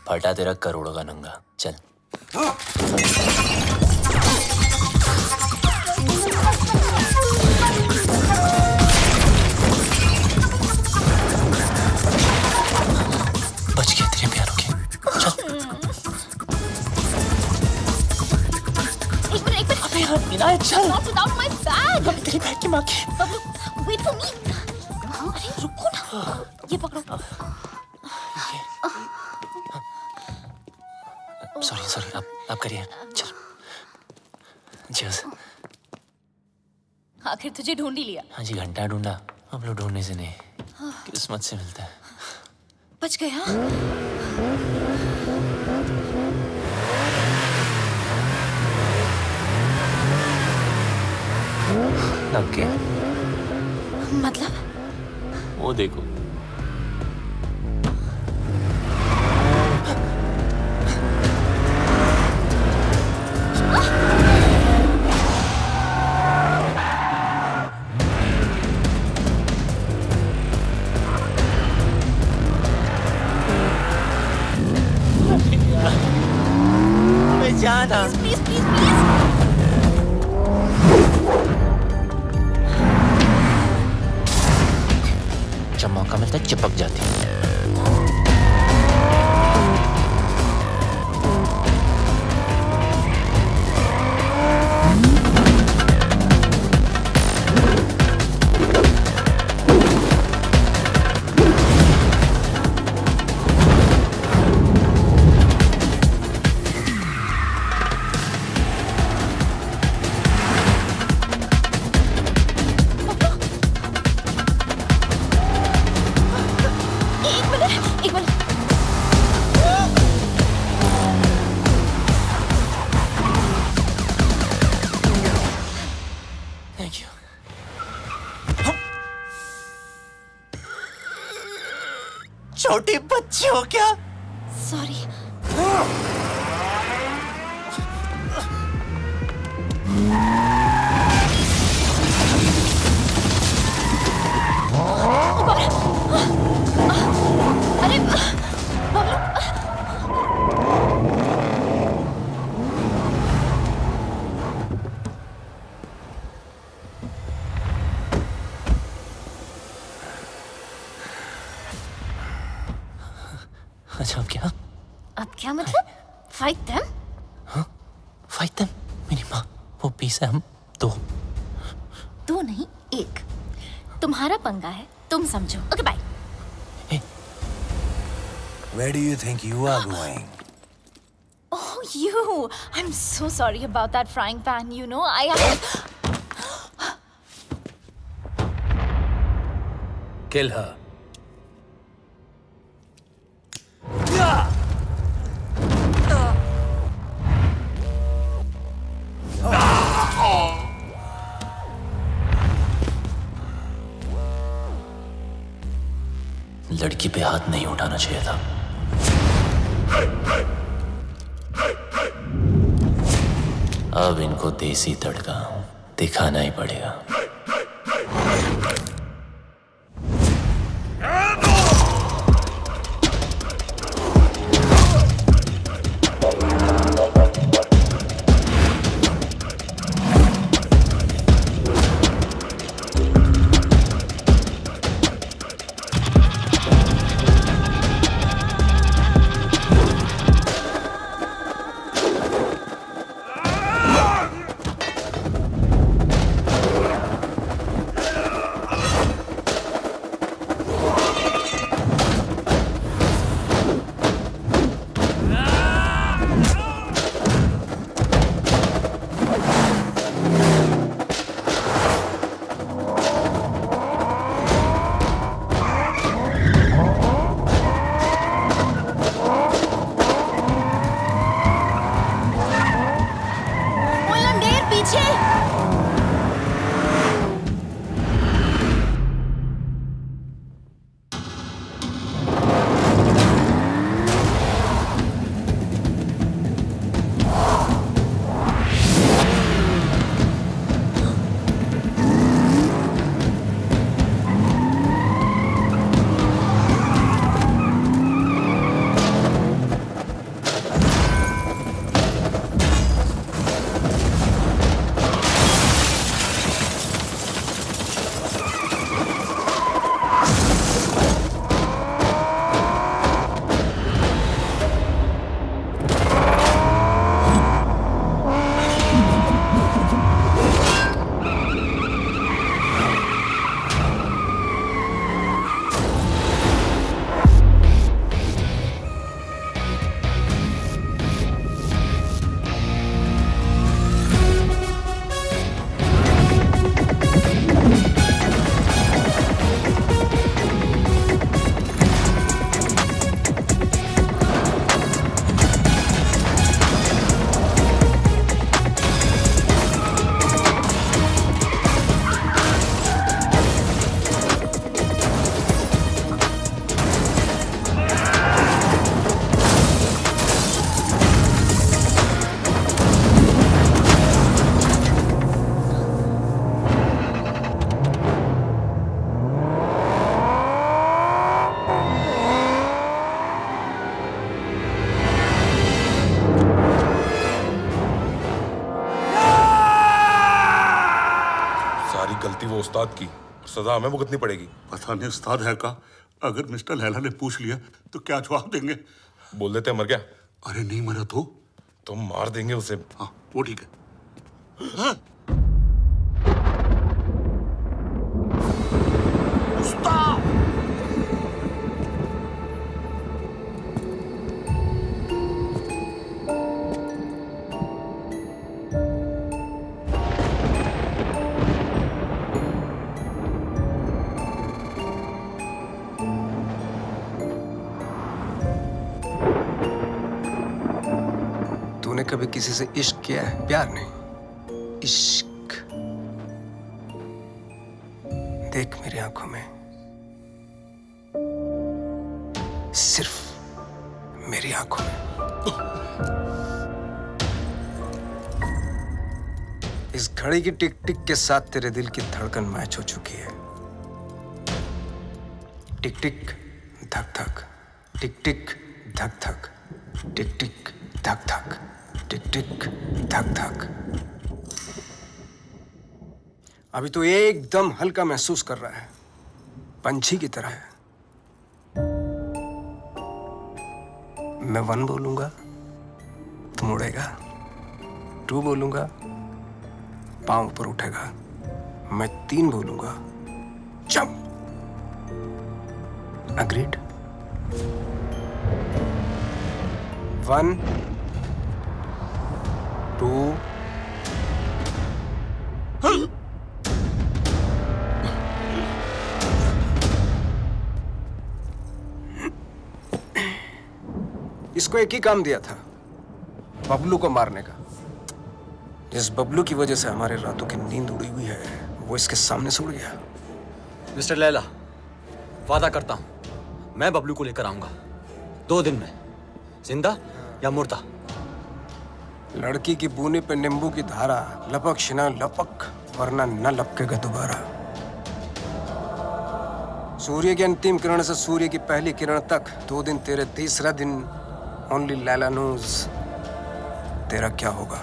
फटा तेरा करोड़ों का नंगा, चल। बच गया तेरे प्यारों के, चल। एक मिनट। अबे यार इनाया, चल। Not without my bag. अबे तेरी बैग की माँ की। Bablu, wait for me. अरे रुको ना, ये पकड़ो। सॉरी, आप करिए, चल। Cheers. आखिर तुझे ढूंढ ही लिया। हाँ जी, घंटा ढूंढा, अब लोग ढूंढने से नहीं, किस्मत से मिलता है। बच गया। लग गया। मतलब? वो देखो। जाना। Please. जब मौका मिलता है चिपक जाती है। एक मिनट। Thank you. छोटी बच्ची हो क्या? सॉरी। अच्छा अब क्या? अब क्या मतलब? Fight them? हाँ? Fight them? मेरी माँ, वो 20 है, हम 2। 2 नहीं, 1। तुम्हारा पंगा है, तुम समझो। Okay bye. Where do you think you are going? Oh, you! I'm so sorry about that frying pan. You know, Kill her. लड़की पे हाथ नहीं उठाना चाहिए था। अब इनको देसी तड़का दिखाना ही पड़ेगा। गलती वो उस्ताद की, सजा हमें भुगतनी पड़ेगी। पता नहीं उस्ताद है का, अगर मिस्टर लैला ने पूछ लिया तो क्या जवाब देंगे? बोल देते मर गया। अरे नहीं मरा तो मार देंगे उसे। हाँ वो ठीक है। हाँ? उस्ताद! तूने कभी किसी से इश्क किया है? प्यार नहीं, इश्क। देख मेरी आंखों में, सिर्फ मेरी आंखों में। इस घड़ी की टिक टिक के साथ तेरे दिल की धड़कन मैच हो चुकी है। टिक टिक धक धक, टिक टिक धक धक, टिक टिक धक धक, टिक टिक धक धक। अभी तो एकदम हल्का महसूस कर रहा है, पंछी की तरह है। मैं 1 बोलूंगा, तुम उड़ेगा। 2 बोलूंगा, पांव ऊपर उठेगा। मैं 3 बोलूंगा, जंप। अग्रीड? 1 2 इसको एक ही काम दिया था, बबलू को मारने का। जिस बबलू की वजह से हमारे रातों की नींद उड़ी हुई है, वो इसके सामने से उड़ गया। मिस्टर लैला, वादा करता हूं मैं बबलू को लेकर आऊंगा 2 दिन में, जिंदा या मुर्दा। लड़की की बूने पे नींबू की धारा, लपक शिना लपक, वरना न लपकेगा दोबारा। सूर्य की अंतिम किरण से सूर्य की पहली किरण तक 2 दिन तेरे, तीसरा दिन ओनली लैला नोज तेरा क्या होगा।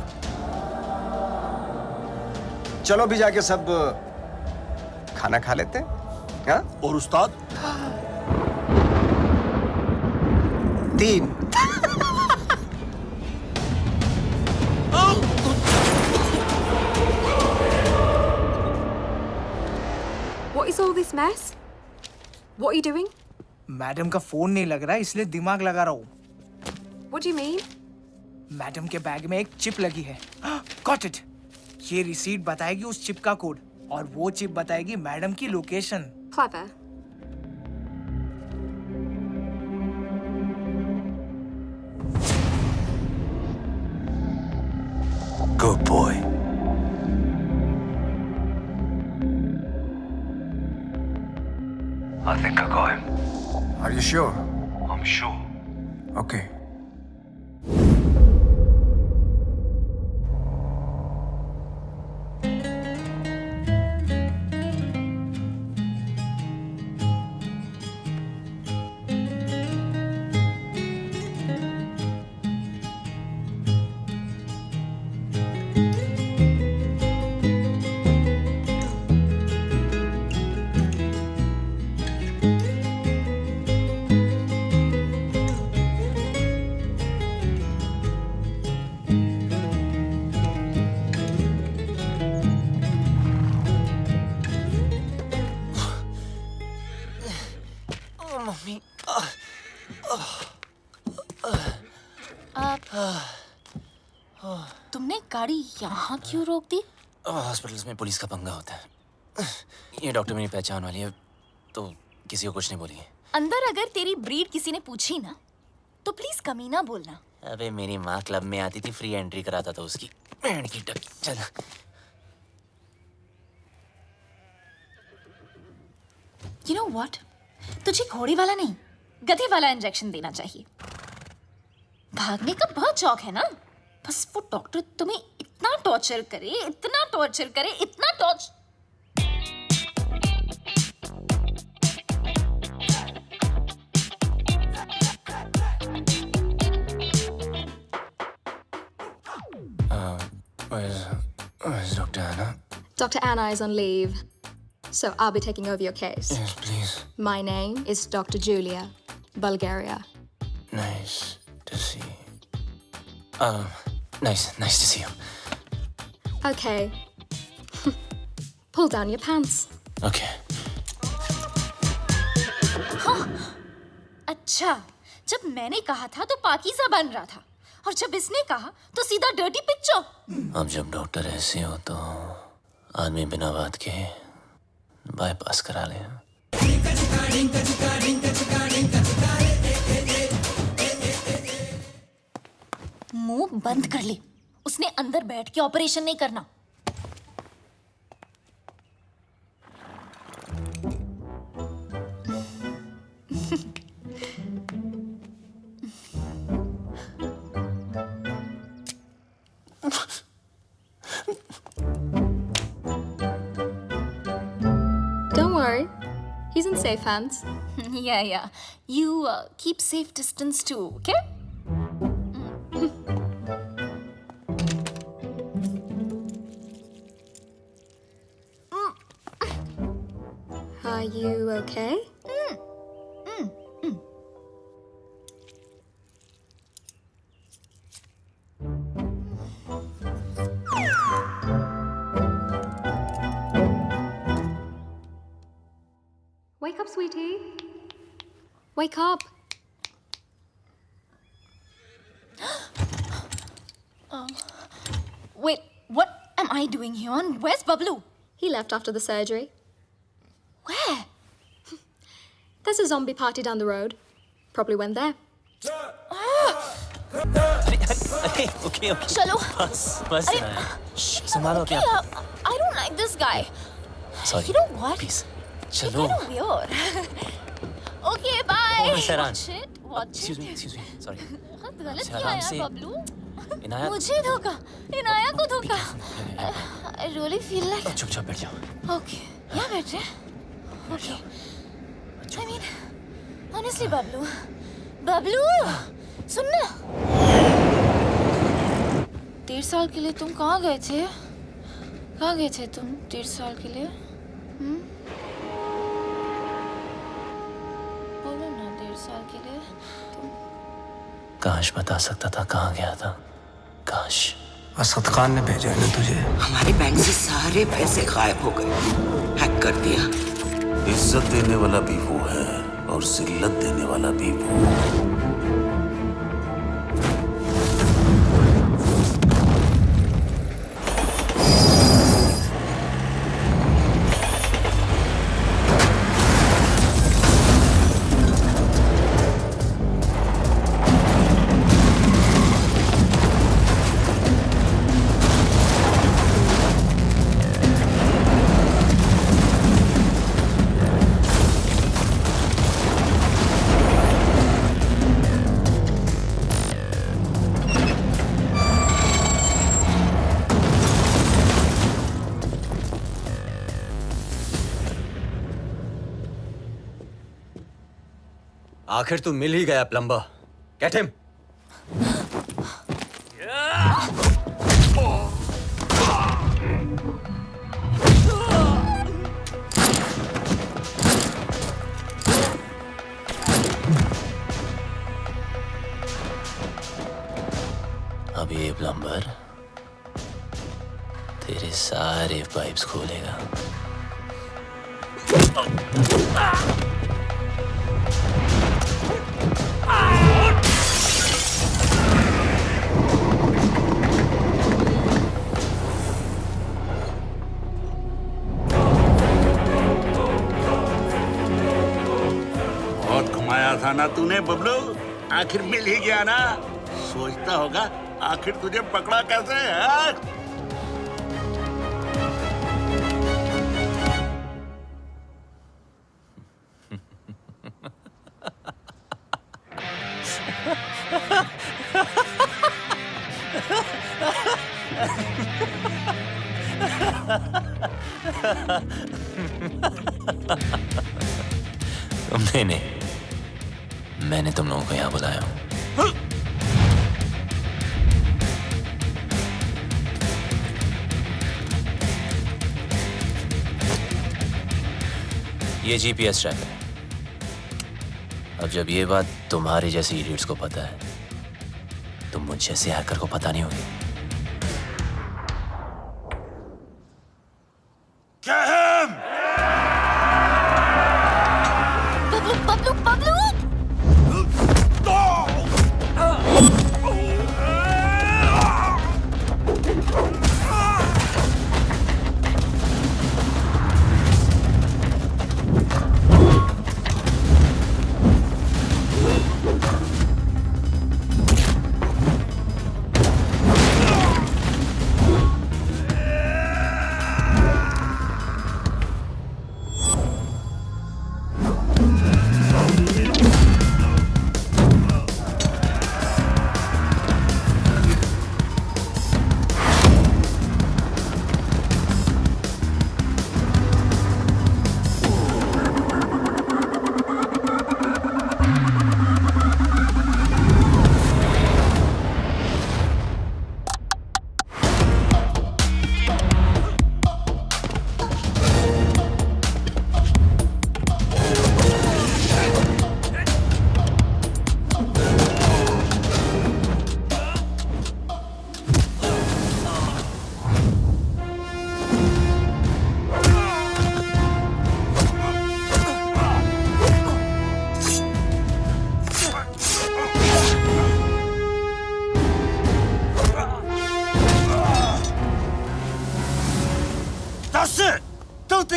चलो भी जाके सब खाना खा लेते हैं, हाँ? और उस्ताद? 3 What is all this mess? What are you doing? Madam का फोन नहीं लग रहा है, इसलिए दिमाग लगा रहा हूँ। What do you mean? Madam के बैग में एक चिप लगी है। Got it. ये रिसीट बताएगी उस चिप का कोड, और वो चिप बताएगी मैडम की location. Clever. Good boy. I think I got him. Are you sure? I'm sure. Okay. तुमने गाड़ी यहाँ क्यों रोक दी? हॉस्पिटल्स में पुलिस का पंगा होता है। ये डॉक्टर मेरी पहचान वाली है, तो किसी को कुछ नहीं बोलेंगे। अंदर अगर तेरी ब्रीड किसी ने पूछी ना, तो प्लीज कमीना बोलना। अबे मेरी माँ क्लब में आती थी, फ्री एंट्री कराता था उसकी। बैंड की टक। चल। You know what? तुझे घोड़े वाला नहीं, गधे वाला इंजेक्शन देना चाहिए। भागने का बहुत शौक है ना? बस वो डॉक्टर तुम्हें इतना टॉर्चर करे, इतना टॉर्चर करे, इतना torture. Where's Dr. Anna? Dr. Anna is on leave, so I'll be taking over your case. Yes, please. My name is Dr. Julia, Bulgaria. Nice to see. Nice to see you. Okay. Pull down your pants. Okay. हाँ, अच्छा, जब मैंने कहा था तो पाकीज़ा बन रहा था, और जब इसने कहा तो सीधा डर्टी पिक्चर। अब जब डॉक्टर ऐसे हो तो आदमी बिना बात के बाईपास करा ले। मुंह बंद कर ले, उसने अंदर बैठ के ऑपरेशन नहीं करना। Don't worry, he's in safe hands. Yeah. You keep safe distance too, okay? Are you okay? Wake up, sweetie. Wake up. Wait, what am I doing here? And where's Bablu? He left after the surgery. Where? There's a zombie party down the road. Probably went there. अरे okay okay चलो बस संभालो क्या I don't like this guy. Sorry You know what? Please You're चलो kind of weird. Okay, bye. Oh, Sairan. Watch it. Watch it. excuse me sorry बहुत गलत किया आराम यार से। बबलू। इनायत मुझे धोखा, इनाया को धोखा। I really feel like. चुपचाप बैठ जाओ Okay, यहाँ बैठ रहे? Okay. I mean, honestly, Bablu, Bablu, सुनना। 1.5 साल के लिए तुम कहाँ गए थे? कहाँ गए थे तुम 1.5 साल के लिए? बोलो ना 1.5 साल के लिए तुम। काश बता सकता था कहाँ गया था काश असद खान ने भेजा है ना तुझे हमारे बैंक से सारे पैसे गायब हो गए हैक कर दिया इज्जत देने वाला भी वो है और जिल्लत देने वाला भी वो। आखिर तू मिल ही गया प्लम्बर गेट हिम अब ये प्लम्बर तेरे सारे पाइप्स खोलेगा बहुत घुमाया था ना तूने बबलू आखिर मिल ही गया ना सोचता होगा आखिर तुझे पकड़ा कैसे है तुमने नहीं मैंने तुम लोगों को यहाँ बुलाया हूँ ये जीपीएस ट्रैकर है अब जब ये बात तुम्हारे जैसे इडियट्स को पता है तो मुझ जैसे हैकर को पता नहीं होगी Bablu Bablu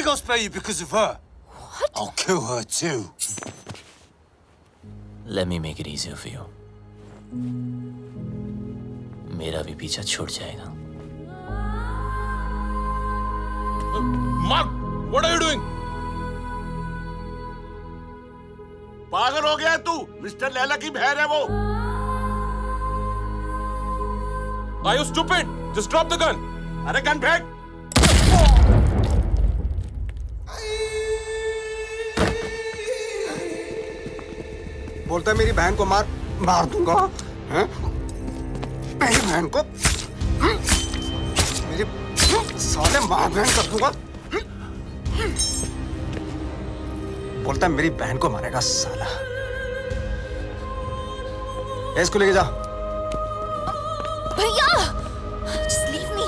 I'll spare you because of her. What? I'll kill her too. Let me make it easier for you. मेरा भी पीछा छूट जाएगा. Mark, what are you doing? पागल हो गया तू? मिस्टर लैला की बहन है वो. Are you stupid? Just drop the gun. अरे गन फेंक. बोलता है मेरी बहन को मार दूंगा. हैं? मेरी बहन को मेरी साले मार बहन कर दूंगा. बोलता है मेरी बहन को मारेगा साला. इसको लेके जा. भैया, just leave me.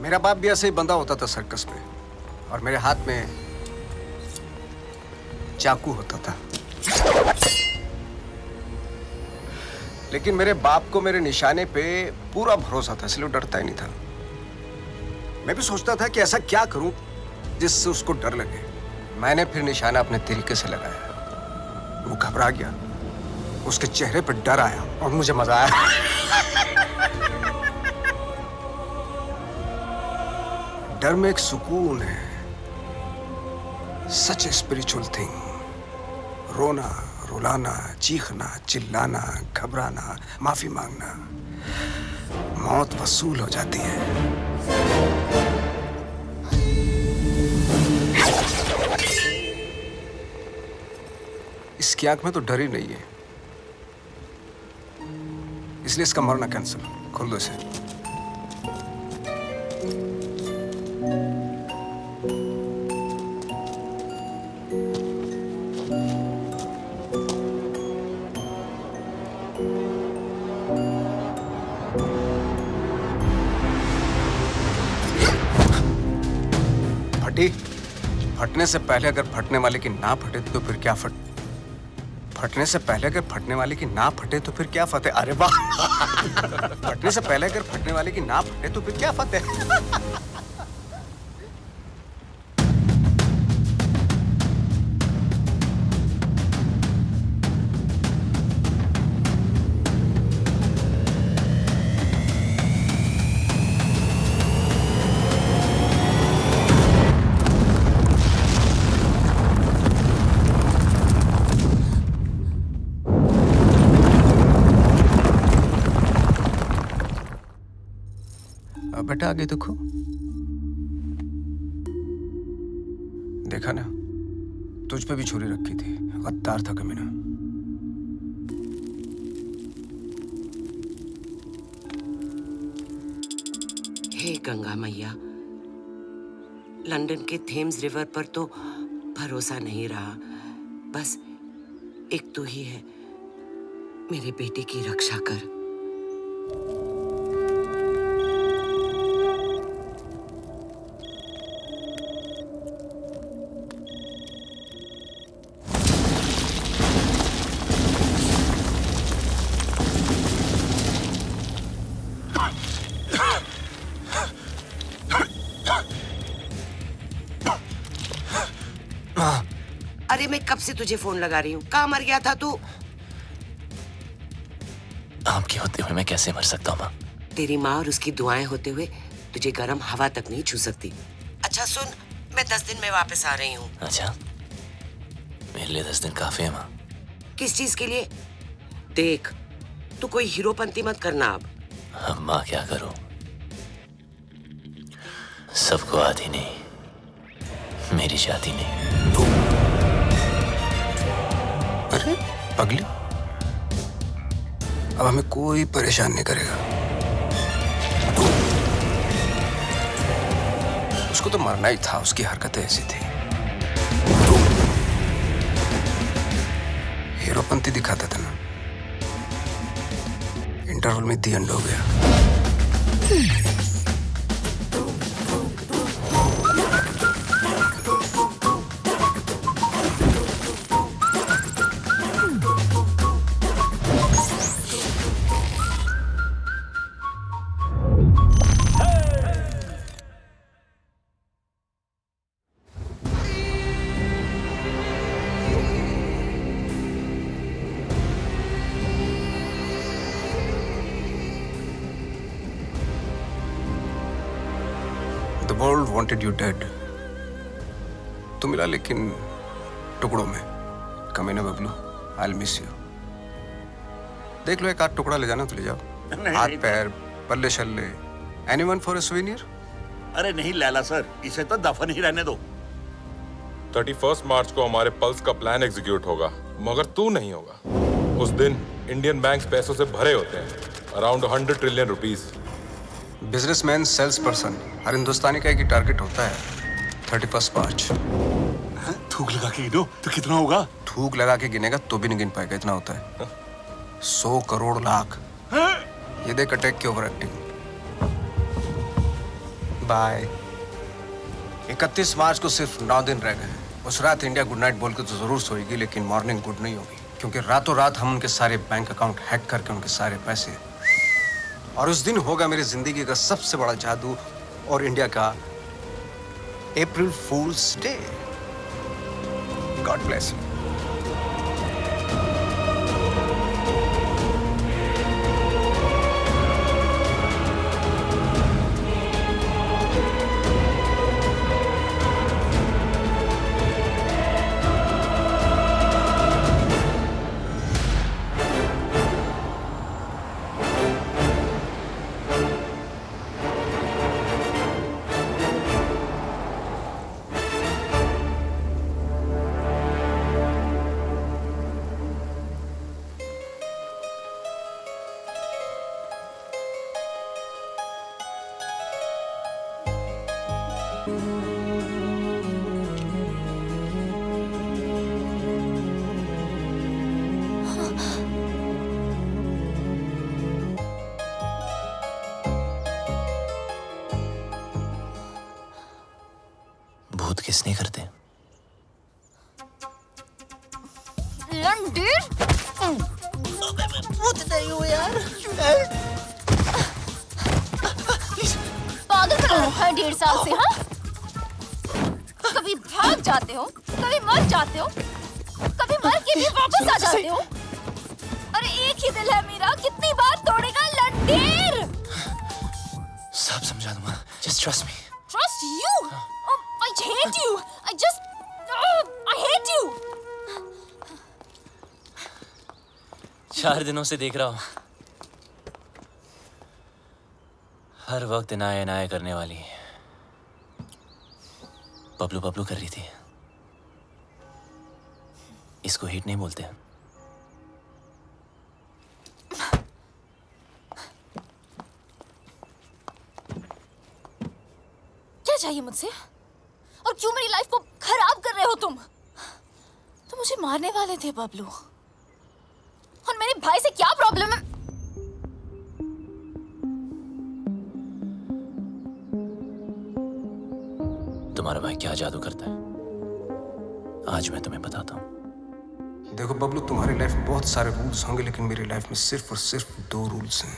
मेरा बाप भी ऐसे ही बंधा होता था सर्कस में, और मेरे हाथ में चाकू होता था. लेकिन मेरे बाप को मेरे निशाने पे पूरा भरोसा था, इसलिए डरता ही नहीं था. मैं भी सोचता था कि ऐसा क्या करूं जिससे उसको डर लगे. मैंने फिर निशाना अपने तरीके से लगाया. वो घबरा गया, उसके चेहरे पर डर आया और मुझे मजा आया. डर में एक सुकून है. सच ए स्पिरिचुअल थिंग. रोना, रुलाना, चीखना, चिल्लाना, घबराना, माफी मांगना, मौत वसूल हो जाती है. इसकी आंख में तो डर ही नहीं है, इसलिए इसका मरना कैंसिल. खोल दो इसे. फटने से पहले अगर फटने वाले की ना फटे तो फिर क्या फटने से पहले अगर फटने वाले की ना फटे तो फिर क्या फतेह. अरे वाह. फटने से पहले अगर फटने वाले की ना फटे तो फिर क्या फतेह. बेटा आगे देखो. देखा ना, तुझ पे भी छुरी रखी थी. गद्दार था कमीना. हे गंगा मैया, लंदन के थेम्स रिवर पर तो भरोसा नहीं रहा. बस एक तू ही है. मेरे बेटे की रक्षा कर. अरे मैं कब से तुझे फोन लगा रही हूँ. कहाँ मर गया था तू? आपके होते हुए मैं कैसे मर सकता हूँ माँ? तेरी माँ और उसकी दुआएं होते हुए तुझे गर्म हवा तक नहीं छू सकती. अच्छा सुन, मैं 10 दिन में वापस आ रही हूँ. अच्छा, मेरे लिए 10 दिन काफी है माँ. किस चीज के लिए? देख, तू कोई हीरोपंती मत करना अब. अब माँ क्या करूँ? सबको आती नहीं, मेरी जाती नहीं. अरे पगली, अब हमें कोई परेशान नहीं करेगा. उसको तो मरना ही था, उसकी हरकतें ऐसी थी. हीरोपंती दिखाता था ना, इंटरवल में दी एंड हो गया। The world wanted you dead. तू मिला लेकिन टुकड़ों में। कमीने बबलू, I'll miss you. देख लो एक आध टुकड़ा ले जाना तो ले जाओ। हाथ पैर, पल्ले शल्ले, anyone for a souvenir? अरे नहीं लैला सर, इसे तो दफन ही रहने दो। 31 मार्च को हमारे पल्स का प्लान एग्जीक्यूट होगा, मगर तू नहीं होगा। उस दिन इंडियन बैंक्स पैसों से भरे होते हैं, around 100 trillion rupees. Businessman, sales person, हर हिंदुस्तानी का एक ही टारगेट होता है, 31 मार्च। थूक लगा के गिनो तो कितना होगा? थूक लगा के गिनेगा तो भी नहीं गिन पाएगा, इतना होता है। 100 करोड़ लाख। ये देख अटैक की ओवर एक्टिंग। बाय। 31 मार्च को सिर्फ 9 दिन रह गए। उस रात इंडिया गुड नाइट बोल के तो जरूर सोएगी, लेकिन मॉर्निंग गुड नहीं होगी, क्योंकि रातों रात हम उनके सारे बैंक अकाउंट हैक करके उनके सारे पैसे, और उस दिन होगा मेरी जिंदगी का सबसे बड़ा जादू और इंडिया का अप्रैल फूल्स डे। God bless you. भूत किसने करते? लंडीर? भूत नहीं हूँ यार। पागल बना रखा है 1.5 साल से, हाँ? कभी भाग जाते हो, कभी मर जाते हो, कभी मर के भी वापस आ जाते हो। अरे एक ही दिल है मेरा, कितनी बार तोड़ेगा लंडीर? सब समझा दूंगा, just trust me. Trust you? I hate you. I hate you. 4 दिनों से देख रहा हूं, हर वक्त इनाया इनाया करने वाली बबलू बबलू कर रही थी। इसको हिट नहीं बोलते। क्या चाहिए मुझसे? और क्यों मेरी लाइफ को खराब कर रहे हो तुम? तो मुझे मारने वाले थे बबलू, और मेरे भाई से क्या प्रॉब्लम है? तुम्हारा भाई क्या जादू करता है, आज मैं तुम्हें बताता हूं। देखो बबलू, तुम्हारी लाइफ में बहुत सारे रूल्स होंगे, लेकिन मेरी लाइफ में सिर्फ और सिर्फ 2 रूल्स हैं।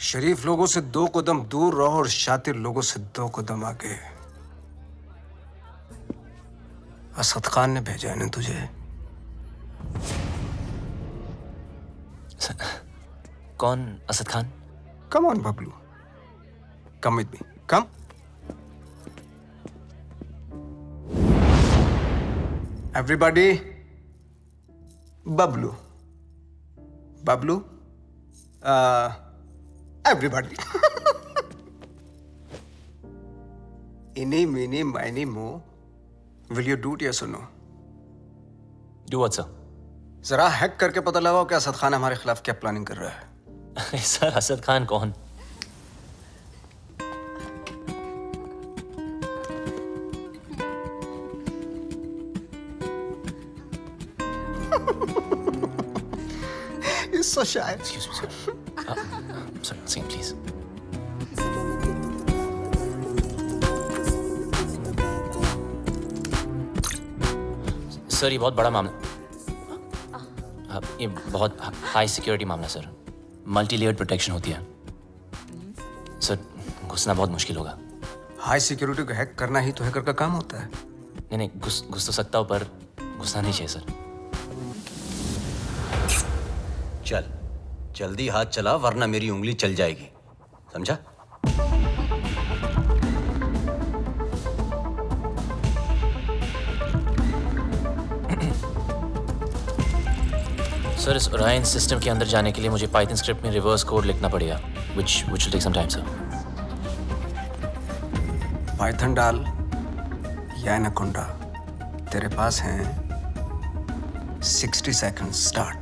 शरीफ लोगों से 2 कदम दूर रहो और शातिर लोगों से 2 कदम आगे। असद खान ने भेजा है ना तुझे। कौन Asad Khan? Come on Bablu, come with me, come. Everybody, Bablu, Bablu, everybody. इनी मीनी माइनी मो, will you do it yes और नो? Do what sir? जरा हैक करके पता लगाओ कि असद खान हमारे खिलाफ क्या प्लानिंग कर रहा है। सर, असद खान कौन? so shy. Excuse me, sir. Sorry, once again, please. Sir ये बहुत बड़ा मामला, ये बहुत हाई सिक्योरिटी मामला सर, मल्टी लेयर्ड प्रोटेक्शन होती है सर, घुसना बहुत मुश्किल होगा। हाई सिक्योरिटी को हैक करना ही तो हैकर का काम होता है। नहीं नहीं, घुस तो सकता हूँ पर घुसना नहीं चाहिए सर। चल जल्दी हाथ चला वरना मेरी उंगली चल जाएगी, समझा? सर इस ओरायन सिस्टम के अंदर जाने के लिए मुझे पाइथन स्क्रिप्ट में रिवर्स कोड लिखना पड़ेगा, which will take some time sir. Python डाल या एनाकोंडा, तेरे पास हैं 60 seconds स्टार्ट।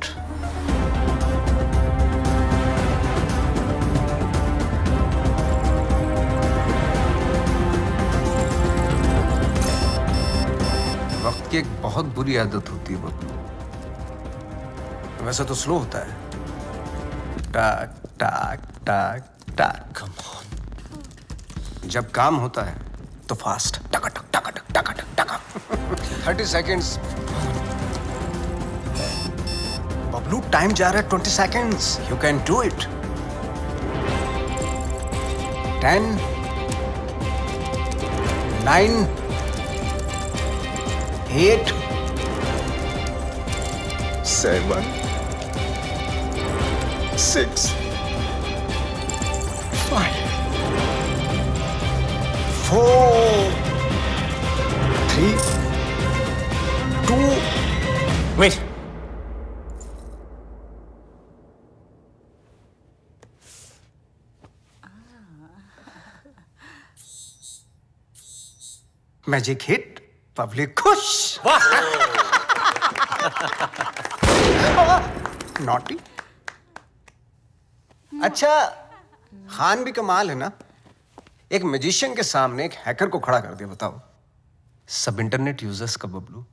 वक्त की एक बहुत बुरी आदत होती है बब्लू, वैसे तो स्लो होता है, टाक टाक टाक टाक। Come on. जब काम होता है तो फास्ट, टका टक टका टक टका टक टका। 30 seconds। बबलू टाइम जा रहा है 20 seconds। You can do it। 10 9 8 7 6 5 4 3 2 Wait. Magic hit, public खुश। नॉटी। अच्छा खान भी कमाल है ना, एक मैजिशियन के सामने एक हैकर को खड़ा कर दिया। बताओ, सब इंटरनेट यूजर्स का बबलू,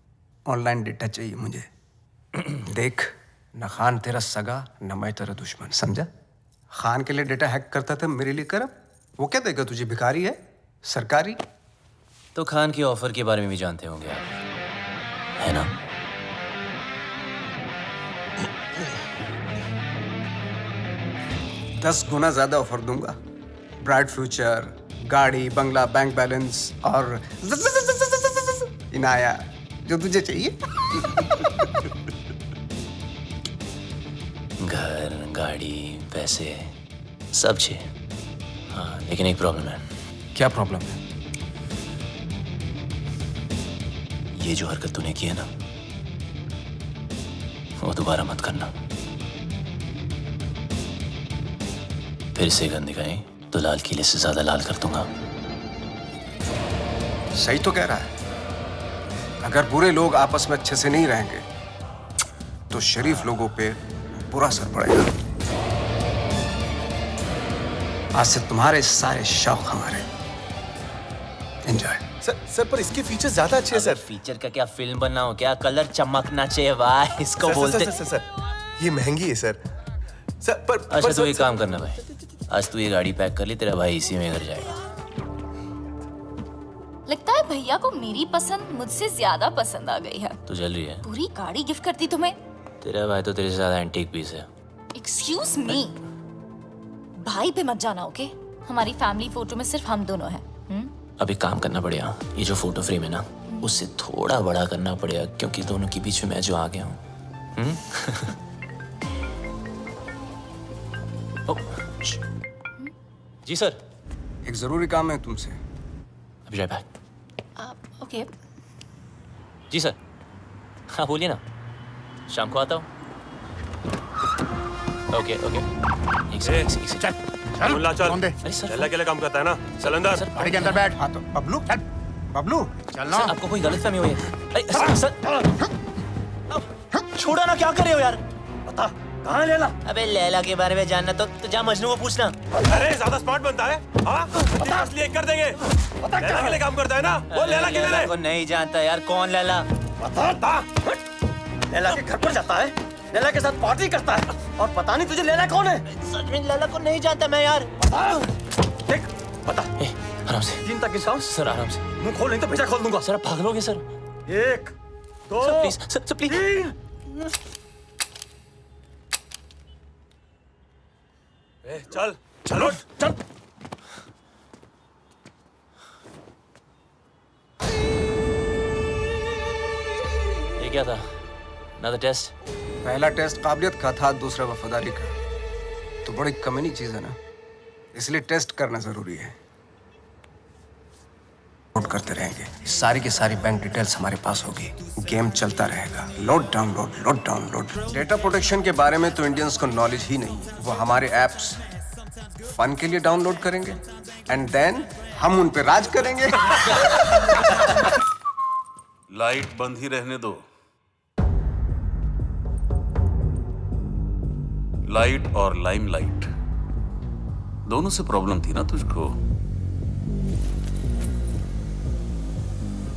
ऑनलाइन डेटा चाहिए मुझे। देख, न खान तेरा सगा न मैं तेरा दुश्मन, समझा? खान के लिए डेटा हैक करता था, मेरे लिए कर। वो क्या देगा तुझे, भिखारी है सरकारी? तो खान के ऑफर के बारे में भी जानते होंगे आप, है ना? दस गुना ज्यादा ऑफर दूंगा, ब्राइट फ्यूचर, गाड़ी, बंगला, बैंक बैलेंस और इनाया, जो तुझे चाहिए। घर, गाड़ी, पैसे सब चाहिए। हाँ, लेकिन एक प्रॉब्लम है। क्या प्रॉब्लम है? ये जो हरकत तूने की है ना, वो दोबारा मत करना। फिर से गंद दिखाई तो लाल किले से ज्यादा लाल कर दूंगा। सही तो कह रहा है। अगर बुरे लोग आपस में अच्छे से नहीं रहेंगे तो शरीफ लोगों पे बुरा असर पड़ेगा। आज से तुम्हारे सारे शौक हमारे। एंजॉय। सर पर इसके फीचर्स ज्यादा अच्छे हैं सर। फीचर का क्या, फिल्म बना हो क्या? कलर चमकना चाहिए वाह, इसको बोलते। सर ये महंगी है सर। सर पर अच्छा तो ये काम करना भाई, आज तू ये गाड़ी पैक कर ली, तेरा भाई इसी में घर जाएगा। लगता है भैया को मेरी पसंद मुझसे ज्यादा पसंद आ गई है। तू जल रही है? पूरी गाड़ी गिफ्ट करती तुम्हें। तेरा भाई तो तेरे से ज्यादा एंटीक पीस है। एक्सक्यूज मी, भाई पे मत जाना ओके? हमारी फैमिली फोटो में सिर्फ हम दोनों हैं। अब एक काम करना पड़ेगा, ये जो फोटो फ्रेम है ना, उससे थोड़ा बड़ा करना पड़ेगा, क्योंकि दोनों के बीच में मैं जो आ गया हूँ। जी सर। एक जरूरी काम है तुमसे। अभी राइट बैक। ओके। जी सर। हाँ बोलिए ना, शाम को आता हूँ। Okay okay. एक सेकंड। मुल्ला चल। चल अकेले काम करता है ना, चल अंदर। गाड़ी के अंदर बैठ। हाँ तो बबलू चल, बबलू चलना। सर आपको कोई गलतफहमी हुई है? अरे सर छोड़ो ना, क्या कर रहे हो यार? बता कहाँ है लैला? अबे लैला के बारे में जानना तो जा मजनू को पूछना। अरे ज्यादा स्मार्ट बनता है, हाँ? असली कर देंगे। लैला के लिए काम करता है ना, वो लैला के लिए। को नहीं जानता यार, कौन लैला? बता। लैला के घर पर जाता है, लैला के साथ पार्टी करता है और पता नहीं तुझे लैला कौन है। सच में लैला को नहीं जानता मैं यार। देख बता। आराम से। 3 तक गिनता हूं। सर आराम से। मुंह खोल नहीं तो पीछा खोल दूंगा। सर आप पागलोगे sir. 1 2 sir please sir please. 3 चल चलो चल। ये क्या था? Another test? पहला टेस्ट काबिलियत का था, दूसरा वफादारी का। तो बड़ी कमीनी चीज है ना, इसलिए टेस्ट करना जरूरी है। नोट करते रहेंगे, सारी की सारी बैंक डिटेल्स हमारे पास होगी। गेम चलता रहेगा। Load download, load download. Data protection के बारे में तो इंडियंस को नॉलेज ही नहीं। वो हमारे एप्स फन के लिए डाउनलोड करेंगे एंड देन हम उन पे राज करेंगे। लाइट बंद ही रहने दो। लाइट और लाइमलाइट दोनों से प्रॉब्लम थी ना तुझको।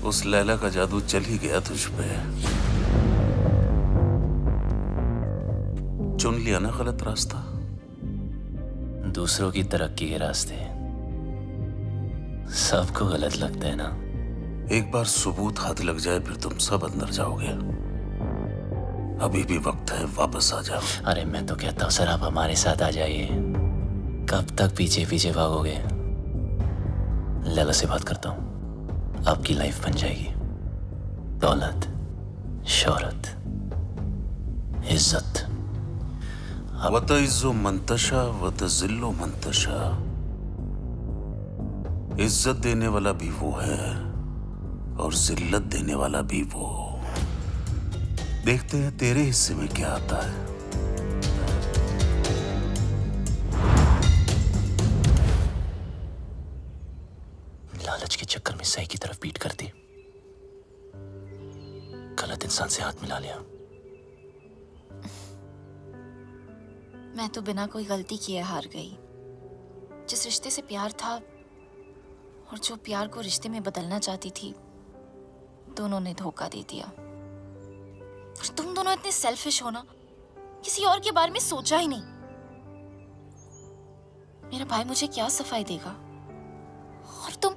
उस लैला का जादू चल ही गया तुझ पे। चुन लिया ना गलत रास्ता। दूसरों की तरक्की के रास्ते सबको गलत लगता है ना। एक बार सबूत हाथ लग जाए फिर तुम सब अंदर जाओगे। अभी भी वक्त है, वापस आ जाओ। अरे मैं तो कहता हूँ सर आप हमारे साथ आ जाइए। कब तक पीछे पीछे भागोगे? लैला से बात करता हूँ, आपकी लाइफ बन जाएगी। दौलत, शोहरत, इज्जत। वतइज़्ज़ु मंतशा वतज़िल्लु मंतशा। इज्जत देने वाला भी वो है और जिल्लत देने वाला भी वो। देखते हैं तेरे हिस्से में क्या आता है। लालच के चक्कर में सही की तरफ पीट कर दी, गलत इंसान से हाथ मिला लिया। मैं तो बिना कोई गलती किए हार गई। जिस रिश्ते से प्यार था और जो प्यार को रिश्ते में बदलना चाहती थी, दोनों ने धोखा दे दिया। और तुम दोनों इतने सेल्फिश हो ना, किसी और के बारे में सोचा ही नहीं। मेरा भाई मुझे क्या सफाई देगा? और तुम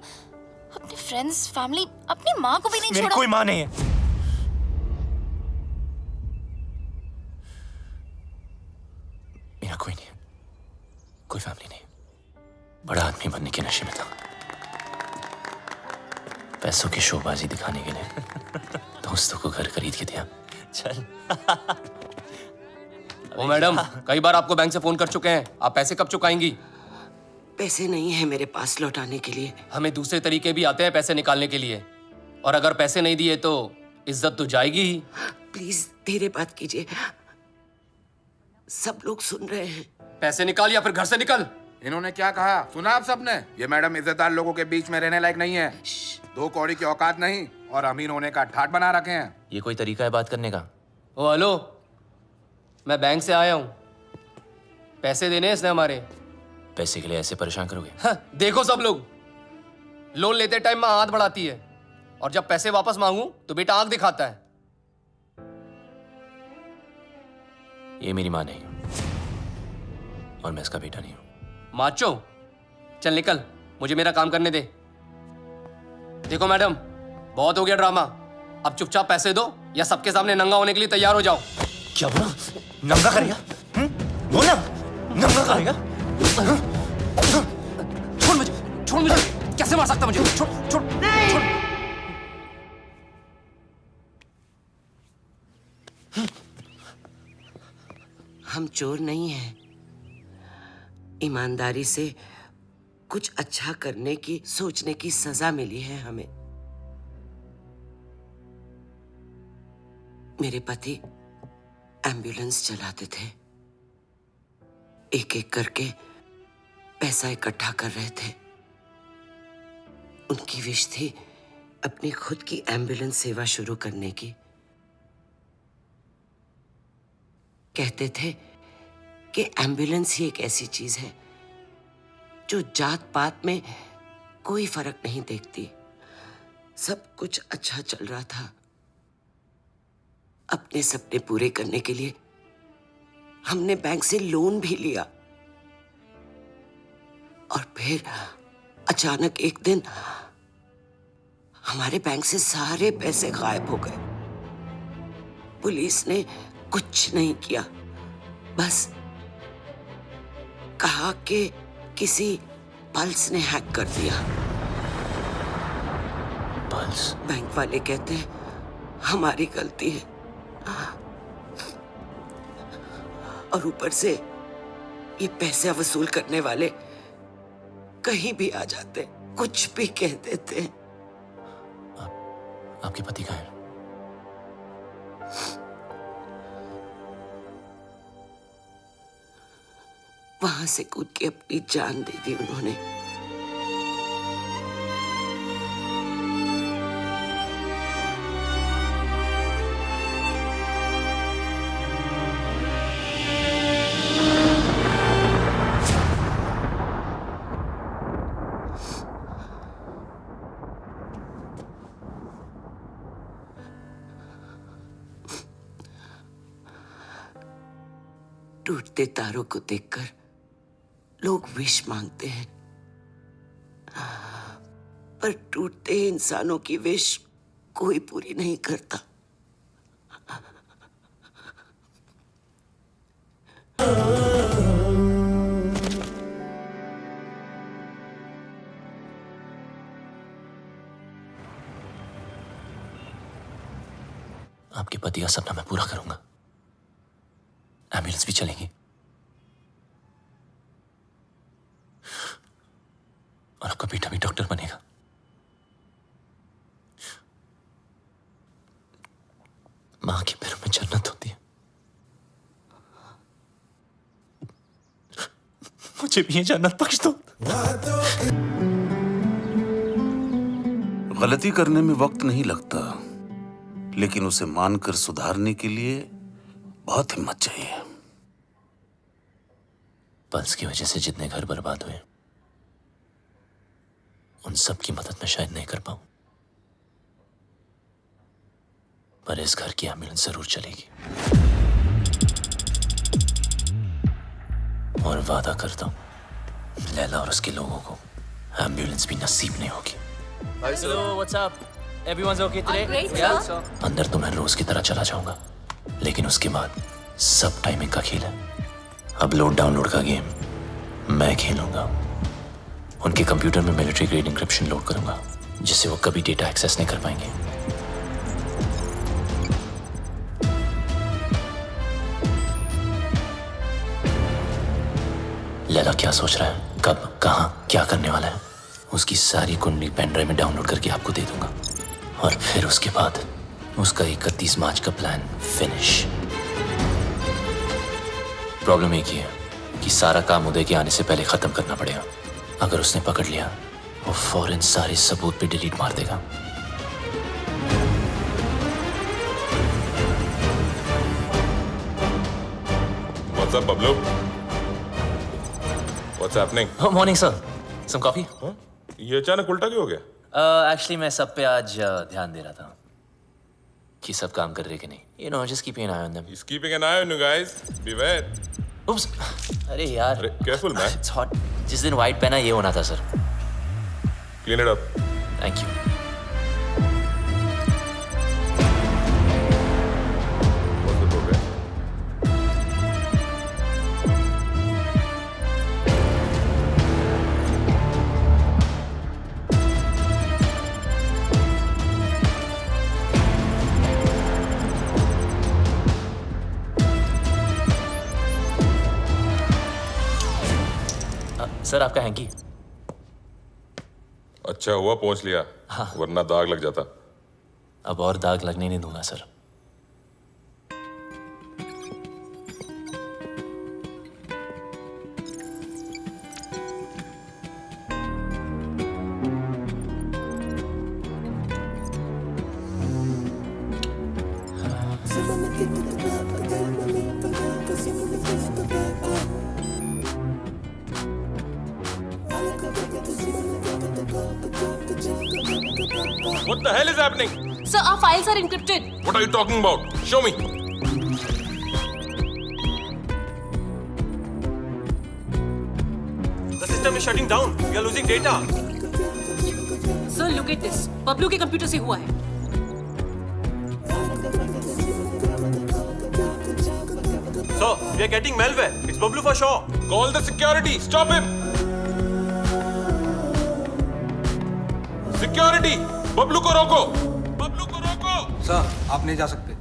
अपने फ्रेंड्स, फैमिली, अपनी माँ को भी नहीं छोड़ा। मेरी कोई माँ नहीं है। मेरा कोई नहीं, कोई फैमिली नहीं। बड़ा आदमी बनने के नशे में था, पैसों की शोबाजी दिखाने के लिए दोस्तों को घर खरीद के दिया। चल। ओ मैडम, कई बार आपको बैंक से फोन कर चुके हैं, आप पैसे कब चुकाएंगी? पैसे नहीं है मेरे पास लौटाने के लिए। हमें दूसरे तरीके भी आते हैं पैसे निकालने के लिए, और अगर पैसे नहीं दिए तो इज्जत तो जाएगी ही। प्लीज धीरे बात कीजिए, सब लोग सुन रहे हैं। पैसे निकाल या फिर घर से निकल। इन्होंने क्या कहा सुना आप सबने? ये मैडम इज्जतदार लोगों के बीच में रहने लायक नहीं है। 2 कौड़ी की औकात नहीं और अमीर होने का ठाट बना रखे हैं। ये कोई तरीका है बात करने का? ओ हेलो, मैं बैंक से आया हूँ, पैसे देने इसने हमारे। पैसे के लिए ऐसे परेशान करोगे? हाँ, देखो सब लोग, लोन लेते टाइम माँ हाथ बढ़ाती है और जब पैसे वापस मांगू तो बेटा आंख दिखाता है। ये मेरी माँ नहीं और मैं इसका बेटा नहीं हूँ। माचो, चल निकल, मुझे मेरा काम करने दे। देखो मैडम, बहुत हो गया ड्रामा, अब चुपचाप पैसे दो या सबके सामने नंगा होने के लिए तैयार हो जाओ। क्या बोला? नंगा करेगा? बोला नंगा करेगा? छोड़ मुझे, छोड़ मुझे, कैसे मार सकता मुझे? छोड़, छोड़, छोड़। हम चोर नहीं हैं। ईमानदारी से कुछ अच्छा करने की, सोचने की सजा मिली है हमें। मेरे पति एम्बुलेंस चलाते थे, एक एक करके पैसा इकट्ठा कर रहे थे। उनकी विश थी अपनी खुद की एम्बुलेंस सेवा शुरू करने की। कहते थे कि एम्बुलेंस ही एक ऐसी चीज है जो जात पात में कोई फर्क नहीं देखती। सब कुछ अच्छा चल रहा था। अपने सपने पूरे करने के लिए हमने बैंक से लोन भी लिया और फिर अचानक एक दिन हमारे बैंक से सारे पैसे गायब हो गए। पुलिस ने कुछ नहीं किया, बस कहा कि किसी पल्स ने हैक कर दिया। पल्स? बैंक वाले कहते हैं हमारी गलती है, और ऊपर से ये पैसे वसूल करने वाले कहीं भी आ जाते, कुछ भी कह देते हैं। आपके पति कहाँ हैं? वहां से कूद के अपनी जान दे दी उन्होंने। टूटते तारों को देखकर लोग विश मांगते हैं, पर टूटते इंसानों की विश कोई पूरी नहीं करता। आपके पति का सपना मैं पूरा करूंगा। एम्बुलेंस भी चलेंगी और आपका बेटा भी डॉक्टर बनेगा। मां के पैरों में जन्नत होती है। मुझे भी ये जन्नत बख्श दो। गलती करने में वक्त नहीं लगता, लेकिन उसे मानकर सुधारने के लिए बहुत हिम्मत चाहिए। पल्स की वजह से जितने घर बर्बाद हुए, उन सब की मदद मैं शायद नहीं कर पाऊं, पर इस घर की एम्बुलेंस जरूर चलेगी। और वादा करता हूं, लैला और उसके लोगों को एम्बुलेंस भी नसीब नहीं होगी। Hello, what's up? Everyone's okay today? Great, Yeah. sir. अंदर तो मैं रोज की तरह चला जाऊंगा, लेकिन उसके बाद सब टाइमिंग का खेल है। अपलोड डाउनलोड का गेम मैं खेलूंगा। उनके कंप्यूटर में मिलिट्री ग्रेड इंक्रिप्शन लोड करूंगा, जिससे वो कभी डेटा एक्सेस नहीं कर पाएंगे। लैला क्या सोच रहा है, कब, कहां, क्या करने वाला है, उसकी सारी कुंडली पेन ड्राइव में डाउनलोड करके आपको दे दूंगा। और फिर उसके बाद उसका 31 मार्च का प्लान फिनिश। प्रॉब्लम एक ही है कि सारा काम उदय के आने से पहले खत्म करना पड़ेगा। अगर उसने पकड़ लिया, वो फौरन सारे सबूत पे डिलीट मार देगा। What's up, Bablu? What's happening? Oh, morning, sir. Some coffee? ये अचानक उल्टा क्यों हो गया? Actually, मैं सब पे आज ध्यान दे रहा था कि सब काम कर रहे कि नहीं। You know, just keeping an eye on them. He's keeping an eye on you guys. Beware. Oops. अरे यार। अरे, careful, man. It's hot. जिस दिन white पहना ये होना था, sir. Clean it up. Thank you. Sir आपका हैंकी। अच्छा हुआ पहुंच लिया, वरना दाग लग जाता। अब और दाग लगने नहीं दूंगा sir. What the hell is happening? Sir, our files are encrypted. What are you talking about? Show me. The system is shutting down. We are losing data. Sir, look at this. Bablu के computer से हुआ है. Sir, we are getting malware. It's Bablu for sure. Call the security. Stop him. Security. Bablu को रोको. बबलू को रोको. Sir, आप नहीं जा सकते.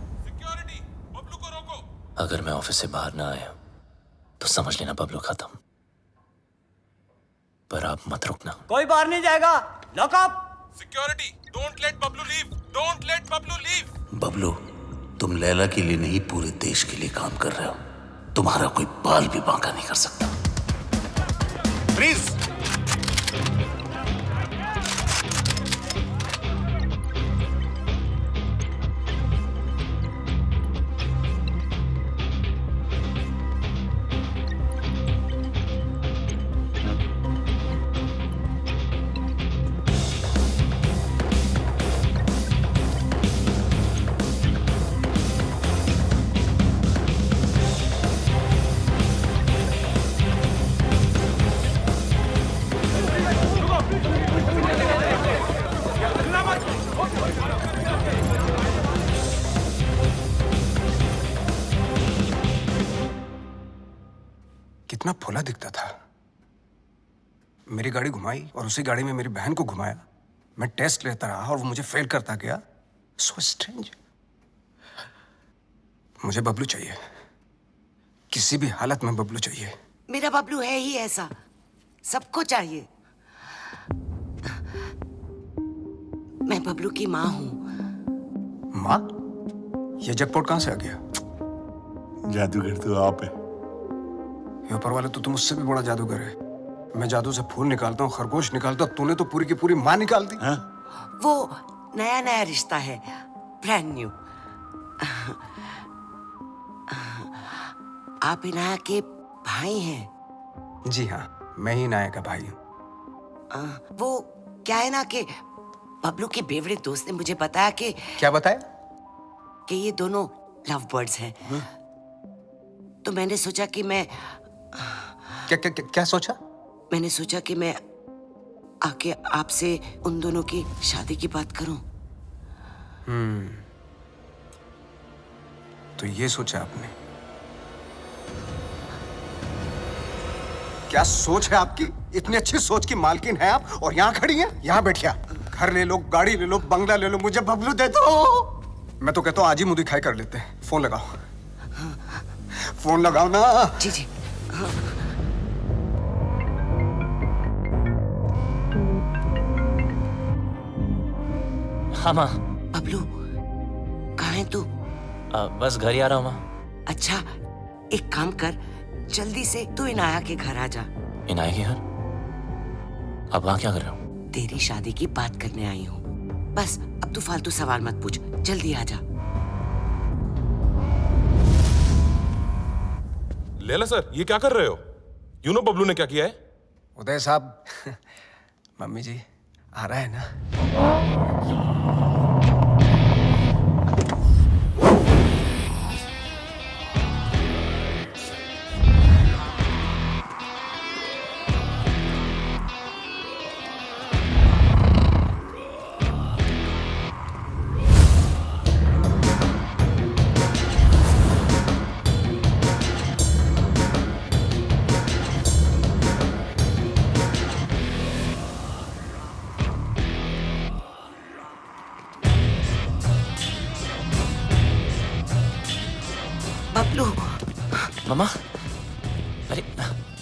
अगर मैं ऑफिस से बाहर ना आया तो समझ लेना बबलू खत्म. पर आप मत रुकना. कोई बाहर नहीं जाएगा. Lock up. Security. Don't let Bablu leave. Don't let Bablu leave. Bablu, तुम लैला के लिए नहीं पूरे देश के लिए काम कर रहे हो. तुम्हारा कोई बाल भी बांका नहीं कर सकता. प्लीज. कितना फुला दिखता था. मेरी गाड़ी घुमाई और उसी गाड़ी में मेरी बहन को घुमाया. मैं टेस्ट लेता रहा और वो मुझे फेल करता गया. So strange. मुझे बबलू चाहिए. किसी भी हालत में बबलू चाहिए. मेरा बबलू है ही ऐसा. सबको चाहिए. मैं बबलू की माँ हूँ. माँ? ये जैकपॉट कहाँ से आ गया? जादूगर तो आप है. ये ऊपर वाले तो तुम उससे भी बड़ा जादूगर है. मैं जादू से फूल निकालता हूँ, खरगोश निकालता हूँ. तूने तो पूरी की पूरी माँ निकाल दी. वो नया नया रिश्ता है. Brand new. आप इनाया के भाई हैं? जी हाँ, मैं ही नाया का भाई हूँ. वो क्या है ना कि बबलू के बेवड़े दोस्त ने मुझे बताया कि. क्या बताया? कि ये दोनों लव बर्ड्स हैं. तो मैंने सोचा कि मैं. क्या सोचा? मैंने सोचा कि मैं आके आपसे उन दोनों की शादी की बात करूं. तो ये सोचा आपने? क्या सोच है आपकी? इतनी अच्छी सोच की मालकिन है आप और यहाँ खड़ी हैं? यहाँ बैठिया. घर ले लो, गाड़ी ले लो, बंगला ले लो, मुझे बबलू दे दो. मैं तो कहता हूँ आज ही मुंह दिखाई कर लेते हैं. फोन लगाओ. फोन लगाओ ना. जी जी. हाँ माँ. बबलू, कहाँ है तू? बस घर ही आ रहा हूँ माँ. अच्छा, एक काम कर. जल्दी से तू इनाया के घर आ जा. इनाया के घर? अब वहाँ क्या कर रहे हो? तेरी शादी की बात करने आई हूँ. बस अब तू फालतू सवाल मत पूछ. जल्दी आ जा. लैला सर, ये क्या कर रहे हो? यू नो बबलू ने क्या किया है? उदय साहब, मम्मी जी आ रहा है ना? बबलू. मामा, अरे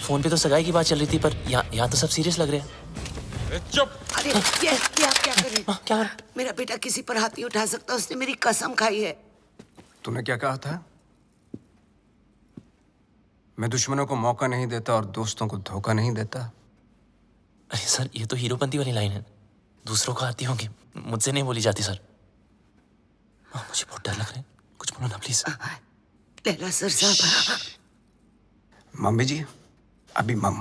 फोन पे तो सगाई की बात चल रही थी, पर यहाँ तो सब सीरियस लग रहे हैं. चुप. अरे ये आप क्या कर रहे हैं? क्या? मेरा बेटा किसी पर हाथ नहीं उठा सकता. उसने मेरी कसम खाई है. तूने क्या कहा था? मैं दुश्मनों को मौका नहीं देता और दोस्तों को धोखा नहीं देता. अरे सर, ये तो हीरोपंती वाली लाइन है. दूसरों को आती होगी, मुझसे नहीं बोली जाती सर. मुझे बहुत डर लग रहा है. कुछ बोलो ना प्लीज. लैला सर साहब. मम्मी जी, अभी मम.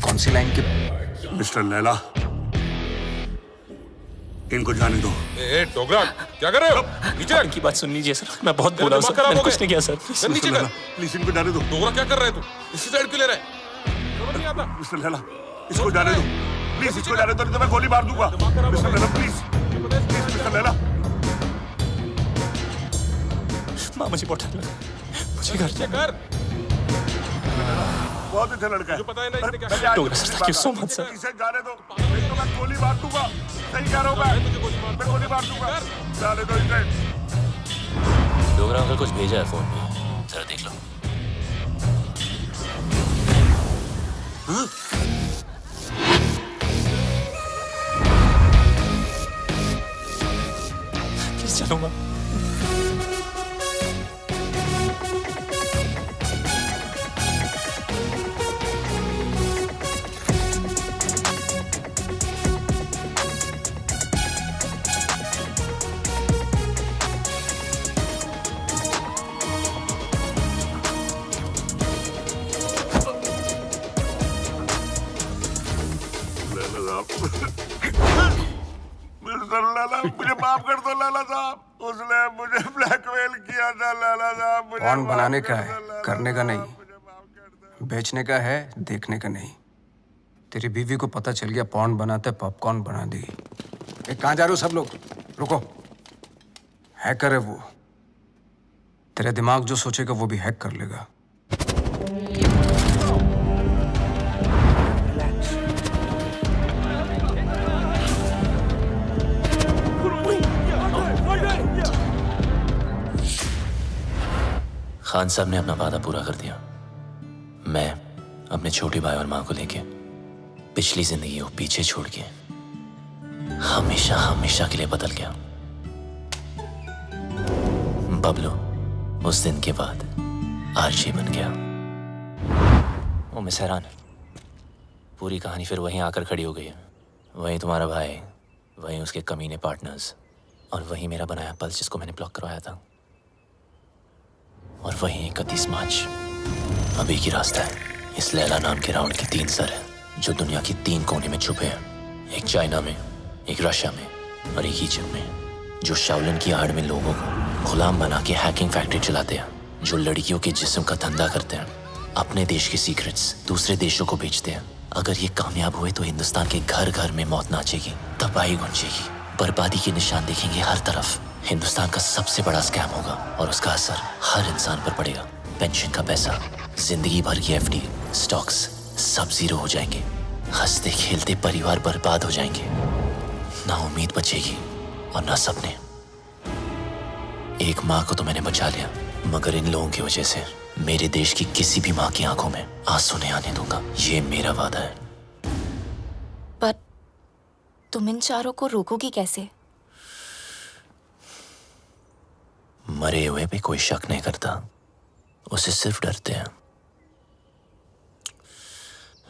कौन सी लाइन की? मिस्टर लैला, इनको जाने दो. डोगरा, क्या कर रहे हो? नीचे रख। इनकी बात सुन लीजिए सर, मैं बहुत तेरा बोला हूं दिमाग सर, खराब मैंने हो कुछ गया। नहीं किया सर। सर नीचे कर। प्लीज इनको जाने दो। डोगरा क्या कर रहे तू? इसी साइड क्यों ले रहा है? समझ नहीं आता। मिस्टर लैला, इसको जाने दो प्लीज, इसको जाने दो नहीं तो मैं गोली मार दूंगा। Mister Laila please, mister Laila. माँ मुझे बहुत डर लगा, मुझे घर नीचे कर। बहुत अच्छा लड़का है। मुझे पता है ना इसने क्या किया। Dogra sir, thank you so much sir. इसे जाने दो नहीं तो मैं गोली मार दूंगा। सही कह रहा हूँ मैं गोली मार दूंगा। जाने दो इसे। डोगरा अंकल कुछ भेजा है फोन में, जरा देख लो। प्लीज चलो माँ। मिस्टर लैला, मुझे माफ कर दो लैला साहब। उसने मुझे ब्लैकमेल किया था लैला साहब। मुझे पॉन माफ बनाने कर का दो, है, लैला करने का साहब, नहीं। मुझे माफ कर दो। बेचने का है, देखने का नहीं। तेरी बीवी को पता चल गया पॉन बनाते पॉपकॉर्न बना दी। कहाँ जा रहे हो सब लोग? रुको। हैकर है वो, तेरे दिमाग जो सोचेगा वो भी हैक कर लेगा। खान साहब ने अपना वादा पूरा कर दिया। मैं अपने छोटे भाई और माँ को लेके पिछली जिंदगी को पीछे छोड़ के हमेशा हमेशा के लिए बदल गया। बबलू उस दिन के बाद आरजे बन गया। ओ मिस हैरान, पूरी कहानी फिर वहीं आकर खड़ी हो गई है। वहीं तुम्हारा भाई, वहीं उसके कमीने पार्टनर्स, और वहीं मेरा बनाया पल्स जिसको मैंने ब्लॉक करवाया था, और वहीं 31 मार्च अभी की रास्ता है। इस लैला नाम के राउंड के 3 सर हैं जो दुनिया की 3 कोने में छुपे हैं। एक चाइना में, एक रशिया में और एक इजिप्ट में, जो शाओलिन की आड़ में लोगों को गुलाम बना के हैकिंग फैक्ट्री चलाते हैं, जो लड़कियों के जिस्म का धंधा करते हैं, अपने देश के सीक्रेट्स दूसरे देशों को बेचते हैं। अगर ये कामयाब हुए तो हिंदुस्तान के घर घर में मौत नाचेगी, तबाही गूंजेगी, बर्बादी के निशान देखेंगे हर तरफ। हिंदुस्तान का सबसे बड़ा स्कैम होगा और उसका असर हर इंसान पर पड़ेगा। पेंशन का पैसा, जिंदगी भर की एफडी, स्टॉक्स सब जीरो हो जाएंगे। हंसते खेलते परिवार बर्बाद हो जाएंगे। ना उम्मीद बचेगी और ना सपने। एक माँ को तो मैंने बचा लिया, मगर इन लोगों की वजह से मेरे देश की किसी भी माँ की आंखों में आंसू नहीं आने दूंगा। ये मेरा वादा है। पर तुम इन चारों को रोकोगी कैसे? मरे हुए पे कोई शक नहीं करता, उसे सिर्फ डरते हैं।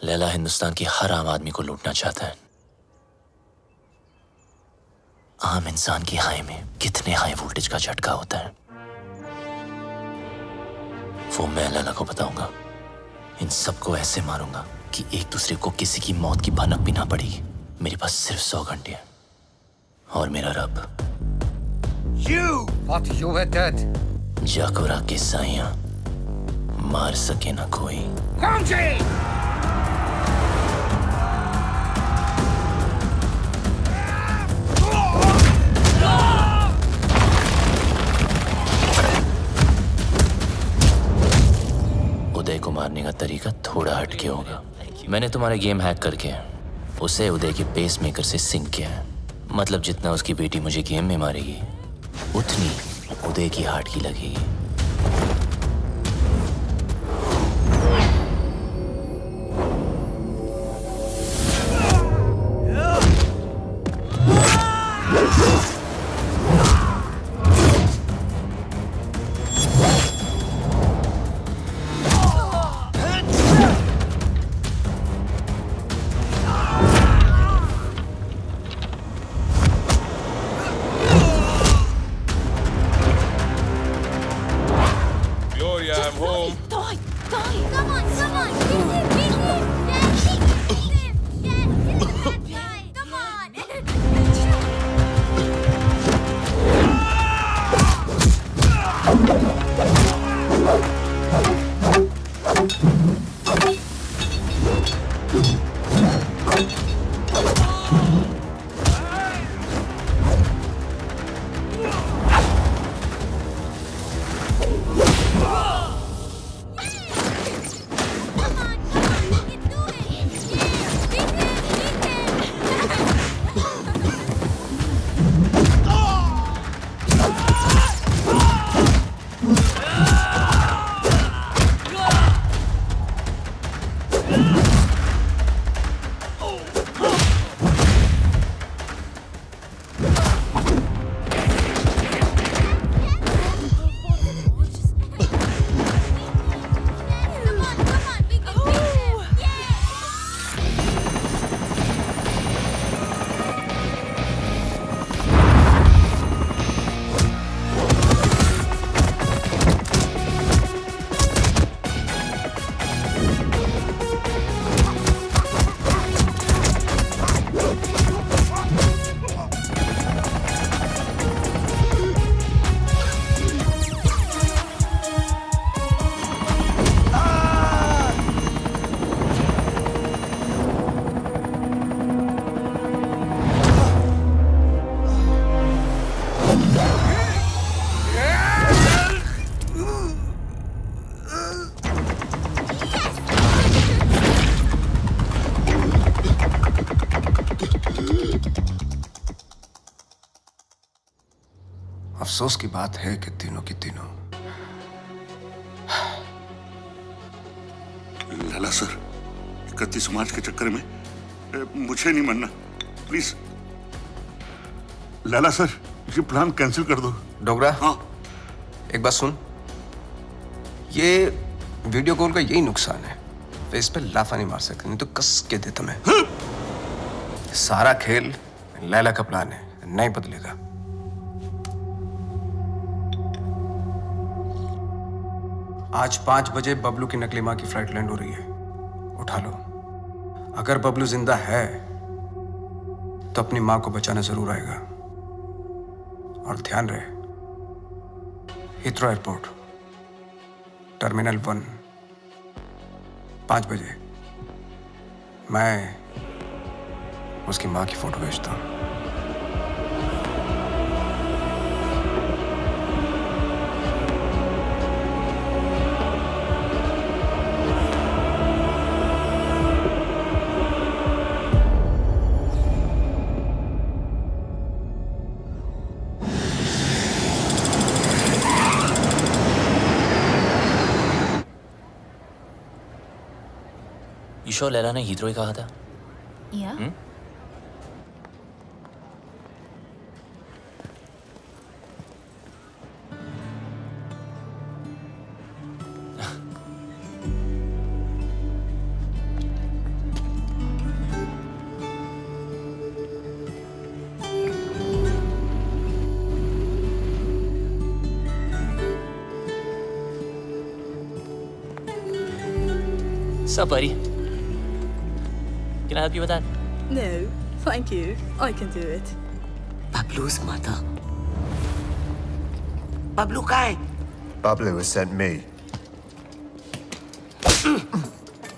लैला हिंदुस्तान की हर आम आदमी को लूटना चाहता है। आम इंसान की हाई में कितने हाई वोल्टेज का झटका होता है वो मैं लैला को बताऊंगा। इन सबको ऐसे मारूंगा कि एक दूसरे को किसी की मौत की भनक भी ना पड़ेगी। मेरे पास सिर्फ 100 घंटे हैं और मेरा रब जाकुरा के साइयां मार सके ना कोई। उदय को मारने का तरीका थोड़ा हटके होगा। मैंने तुम्हारा गेम हैक करके उसे उदय के पेस मेकर से सिंक किया है। मतलब जितना उसकी बेटी मुझे गेम में मारेगी उतनी उदय की हार्ट की लगेगी। अफसोस की बात है कि तीनों की तीनों। लाला सर, 31 मार्च के चक्कर में मुझे नहीं मरना, प्लीज। लाला सर, ये प्लान कैंसिल कर दो। डोगरा, हाँ, एक बात सुन। ये वीडियो कॉल का यही नुकसान है, फेस पे लाफा नहीं मार सकते, नहीं तो कस के दे तुम्हें। सारा खेल लैला का प्लान है, नहीं बदलेगा। आज 5 बजे बबलू की नकली मां की फ्लाइट लैंड हो रही है, उठा लो। अगर बबलू जिंदा है तो अपनी मां को बचाना जरूर आएगा। और ध्यान रहे, हीथ्रो एयरपोर्ट, टर्मिनल 1, 5 बजे मैं उसकी मां की फोटो भेजता हूं। ईशो लैला ने हीथ्रो ही कहा था। या Sup, buddy? Can I help you with that? No, thank you. I can do it. Bablu's mother. Bablu कहाँ है? Bablu has sent me.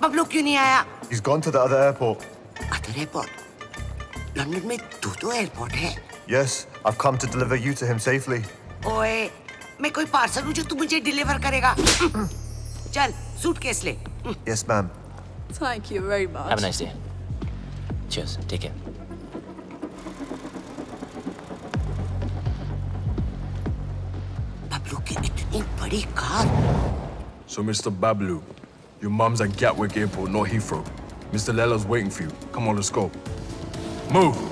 Bablu क्यों नहीं आया? He's gone to the other airport. Other airport? London में 2 airport है। Yes, I've come to deliver you to him safely. ओए, मैं कोई पार्सल हूँ जो तू मुझे डिलीवर करेगा। चल, सूटकेस ले। Yes, ma'am. Thank you very much. Have a nice day. Cheers. Take care. Bablu की इतनी बड़ी car. So, Mr. Bablu, your mum's at Gatwick Airport, not Heathrow. Mr. Lela's waiting for you. Come on, let's go. Move!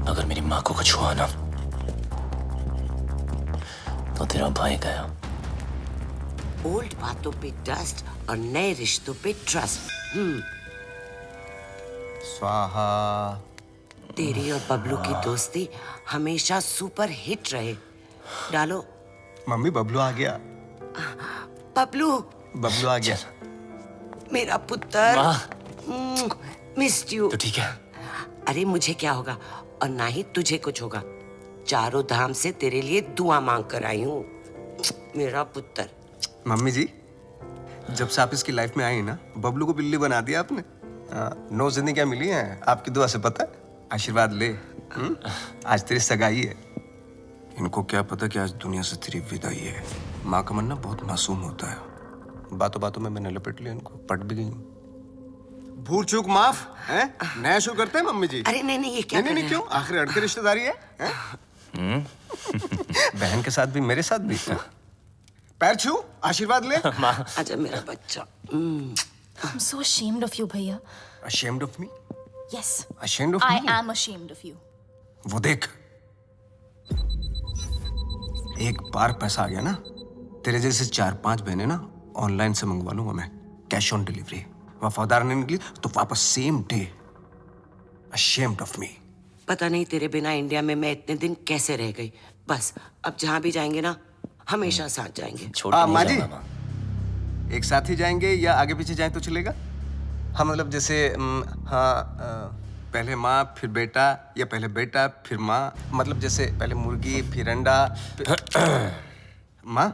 अगर मेरी माँ को कुछ हुआ ना तो तेरा भाई गया। ओल्ड बातों पे डस्ट और नए रिश्तों पे ट्रस्ट। स्वाहा। तेरी और बबलू की दोस्ती हमेशा सुपर हिट रहे। डालो। मम्मी, बबलू आ गया। बबलू, बबलू आ गया। मेरा पुत्र, मिस्ड यू। तो ठीक है। अरे मुझे क्या होगा और ना ही तुझे कुछ होगा। चारों धाम से तेरे लिए दुआ मांग कर आई हूँ, मेरा पुत्र। मम्मी जी, जब से आप इसकी लाइफ में आई ना, बबलू को बिल्ली बना दिया आपने। 9 जिंदगियां मिली हैं आपकी दुआ से, पता है? आशीर्वाद ले। आज तेरी सगाई है। इनको क्या पता कि आज दुनिया से तेरी विदाई है। माँ का मन ना बहुत मासूम होता है। बातों बातों में मैंने लपेट लिया इनको, पट भी गई। भूल चूक माफ है। नया शुरू करते हैं मम्मी जी। अरे नहीं ये क्या? नहीं क्यों? आखिर अड़के रिश्तेदारी है? बहन के साथ भी मेरे साथ भी। पैर छू, आशीर्वाद ले। आजा मेरा बच्चा। I'm so ashamed of you, भैया। Ashamed of me? Yes. Ashamed of I me? am ashamed of you. वो देख, एक बार पैसा आ गया ना, तेरे जैसे 4-5 बहनें ना ऑनलाइन से मंगवा लूंगा मैं, कैश ऑन डिलीवरी। वफादार नहीं निकली तो वापस same day. Ashamed of me. पता नहीं तेरे बिना इंडिया में मैं इतने दिन कैसे रह गई। बस अब जहाँ भी जाएंगे ना, हमेशा साथ जाएंगे। माँ जी, एक साथ ही जाएंगे या आगे पीछे जाएं तो चलेगा? हाँ मतलब जैसे पहले माँ फिर बेटा, या पहले बेटा फिर माँ, मतलब जैसे पहले मुर्गी फिर अंडा। माँ,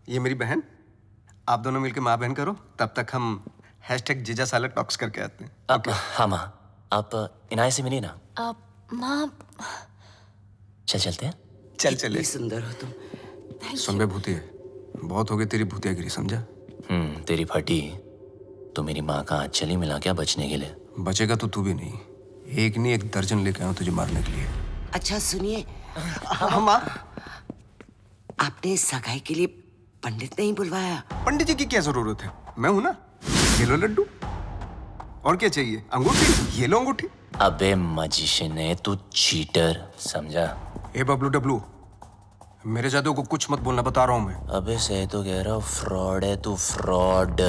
ये मेरी बहन, आप दोनों मिलकर माँ बहन करो, तब तक हम #जीजा साला टॉक्स करके आते हैं। हाँ माँ, आप इनाय से मिलिए ना। माँ, चलते हैं। चले। सुंदर हो तुम। सुन बे भूतिया, बहुत हो गई तेरी भूतियागिरी, समझा? तेरी फटी तो मेरी माँ का हाथ चली मिला क्या बचने के लिए? बचेगा तो तू भी नहीं, एक नहीं 1 दर्जन लेके आऊं तुझे मारने के लिए। अच्छा सुनिए, माँ, आपने सगाई के लिए पंडित नहीं बुलवाया? पंडित जी की क्या जरूरत है? मैं हूं ना। ये लो लड्डू, और क्या चाहिए? अंगूठी, ये लो अंगूठी। अबे मजिशियन है तू, चीटर, समझा? ए बबलू डब्लू, मेरे जादू को कुछ मत बोलना, बता रहा हूं मैं। अबे सही तो कह रहा हूँ, फ्रॉड है तू, फ्रॉड।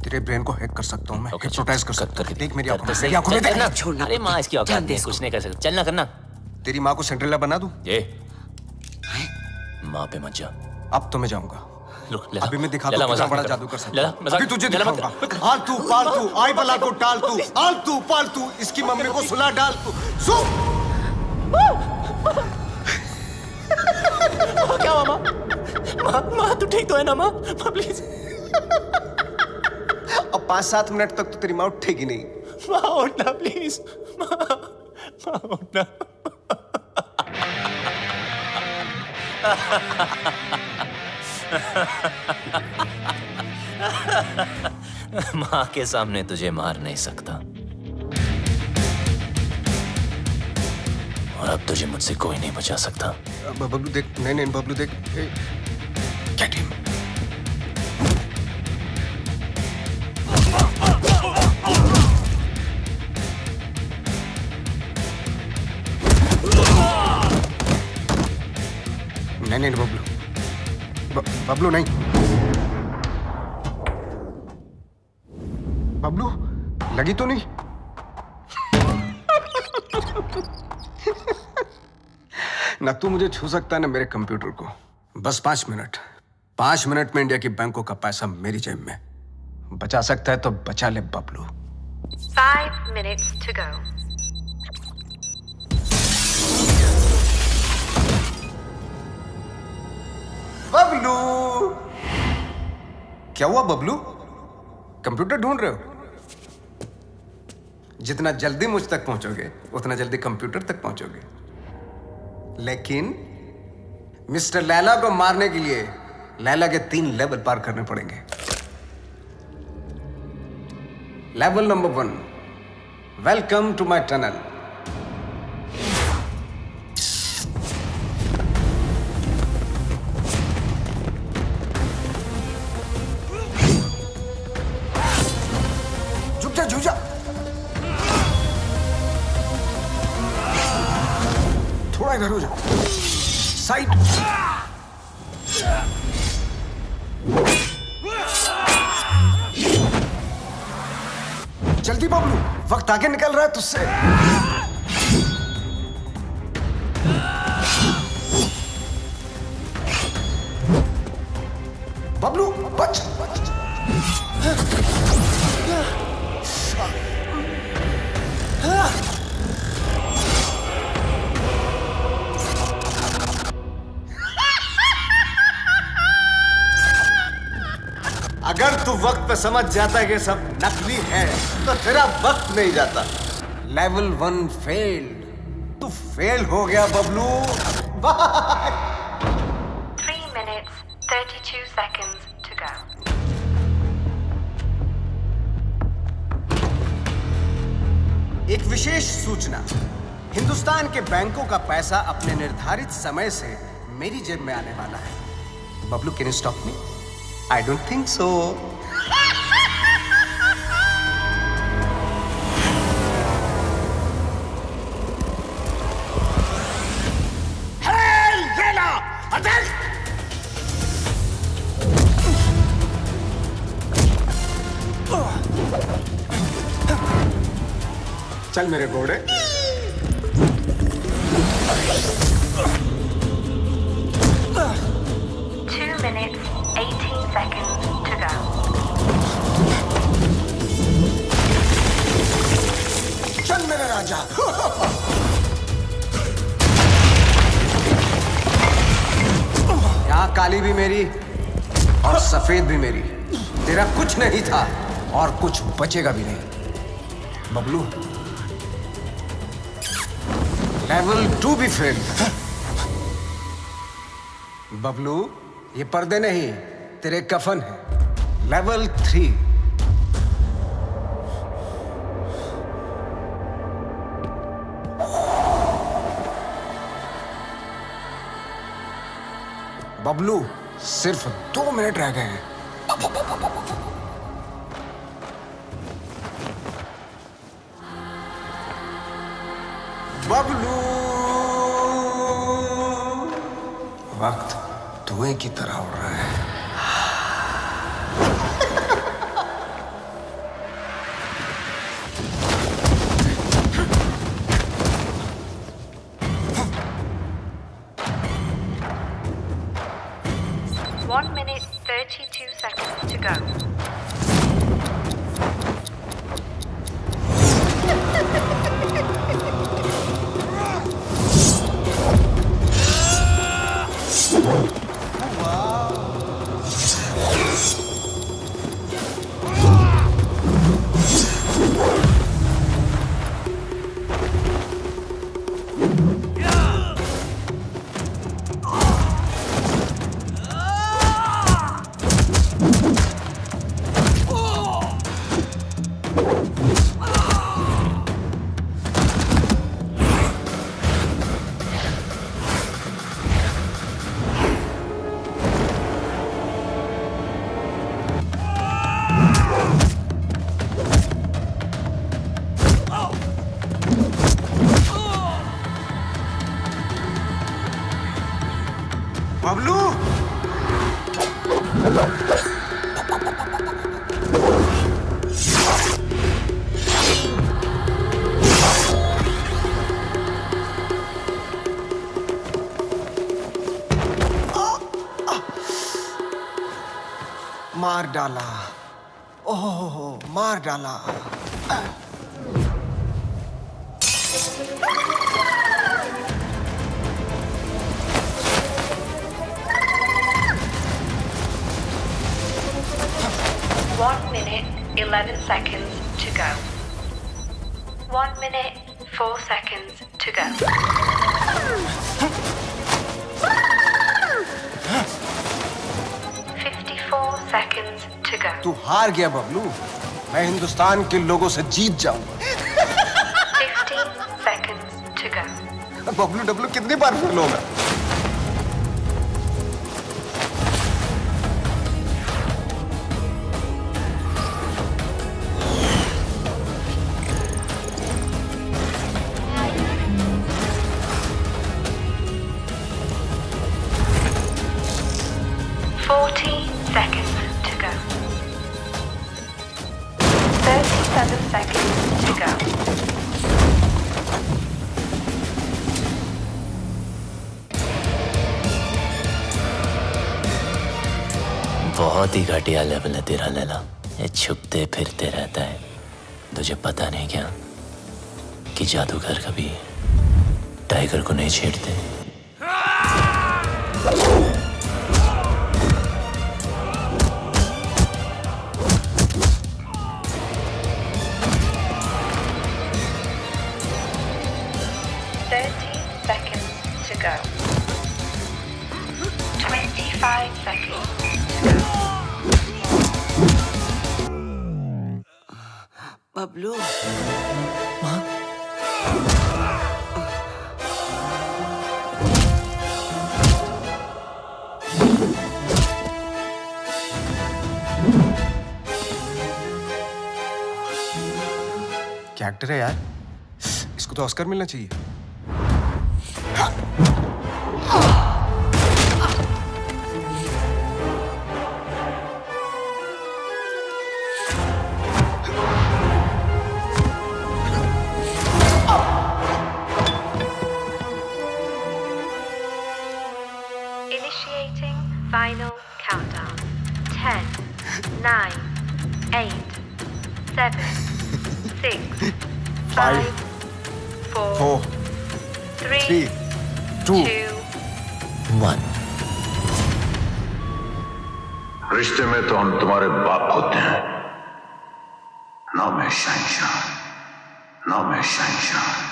तेरे ब्रेन को हैक कर सकता हूँ मैं, हिप्नोटाइज कर सकता हूँ। देख मेरी आंखों में, सही करना। छोड़ना। अरे माँ इसकी औकात नहीं, कुछ नहीं कर सकता। चलना करना। तेरी माँ को सिंड्रेला बना दूं? माँ पे मत जा। अब तो मैं जाऊंगा। अभी मैं दिखा दूं कितना बड़ा जादू कर सकता हूं। अभी तुझे दिखाऊंगा। आलतू पालतू, आई बला को टाल तू, आलतू पालतू, इसकी मम्मी को सुला डाल तू। क्या हुआ माँ? माँ तू ठीक तो है ना माँ? प्लीज। अब 5-7 मिनट तक तो तेरी माँ उठेगी नहीं। माँ उठना प्लीज। माँ उठना। माँ के सामने तुझे मार नहीं सकता, और अब तुझे मुझसे कोई नहीं बचा सकता। बबलू देख, नहीं बबलू देख, गेट हिम। नहीं बबलू, बबलू नहीं। बबलू, लगी तो नहीं? ना तू मुझे छू सकता है ना मेरे कंप्यूटर को। बस 5 मिनट। 5 मिनट में इंडिया की बैंकों का पैसा मेरी जेब में। बचा सकता है तो बचा ले Bablu. 5 minutes to go. Bablu, क्या हुआ बबलू? कंप्यूटर ढूंढ रहे हो? जितना जल्दी मुझ तक पहुंचोगे उतना जल्दी कंप्यूटर तक पहुंचोगे। लेकिन मिस्टर लैला को मारने के लिए लैला के 3 लेवल पार करने पड़ेंगे। Level number 1, welcome to my tunnel. झुक जा, थोड़ा इधर हो जा, साइड। जल्दी बबलू, वक्त आगे निकल रहा है तुझसे। बबलू बच। अगर तू वक्त पे समझ जाता कि सब नकली है तो तेरा वक्त नहीं जाता। लेवल 1 फेल्ड, तू फेल हो गया Bablu. Bye. 3 minutes, 32 seconds to go. एक विशेष सूचना, हिंदुस्तान के बैंकों का पैसा अपने निर्धारित समय से मेरी जेब में आने वाला है। Bablu, can you stop me? I don't think so. Hey, Layla! Adel! चल मेरे घोड़े। 2 minutes, 18 seconds to go. चल मेरे राजा। यहाँ काली भी मेरी और सफेद भी मेरी। तेरा कुछ नहीं था और कुछ बचेगा भी नहीं। बबलू, लेवल 2 भी फेल। बबलू, ये पर्दे नहीं, तेरे कफन है। लेवल 3। बबलू, सिर्फ 2 मिनट रह गए हैं। बबलू, वक्त धुएं की तरह उड़ रहा है। One minute, 32 seconds to go. Bablu, मार डाला। ओह, मार डाला। One minute, 11 seconds to go. 1 minute, 4 seconds to go. 54 seconds to go. तू हार गया बबलू। मैं हिंदुस्तान के लोगों से जीत जाऊंगा। 15 seconds to go. Bablu Dablu कितनी बार फेल होगा? Seconds to go. 37 seconds to go. बहुत बहुत ही घटिया लेवल है तेरा लैला। ये छुपते फिरते रहता है, तुझे पता नहीं क्या कि जादूगर कभी टाइगर को नहीं छेड़ते। Go. 25 seconds. बबलू, क्या एक्टर है यार, इसको तो ऑस्कर मिलना चाहिए। Initiating final countdown. 10, 9, 8, 7, 6, 5, 4, 3, 2, 1। रिश्ते में तो हम तुम्हारे बाप होते हैं, ना मैं शहंशाह, ना मैं शहंशाह।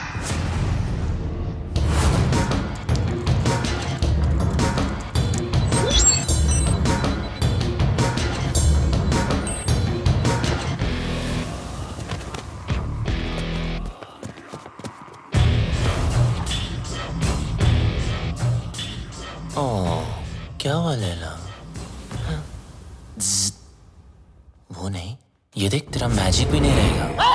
क्या हुआ लैला? वो नहीं, ये देख तेरा मैजिक भी नहीं रहेगा।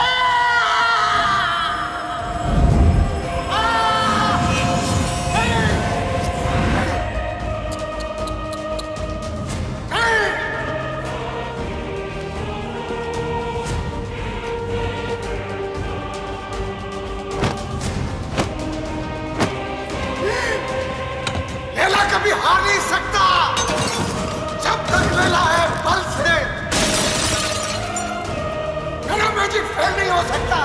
लैला कभी हार नहीं सकता जब तक लैला है बल से। मेरा मैजिक फेल नहीं हो सकता।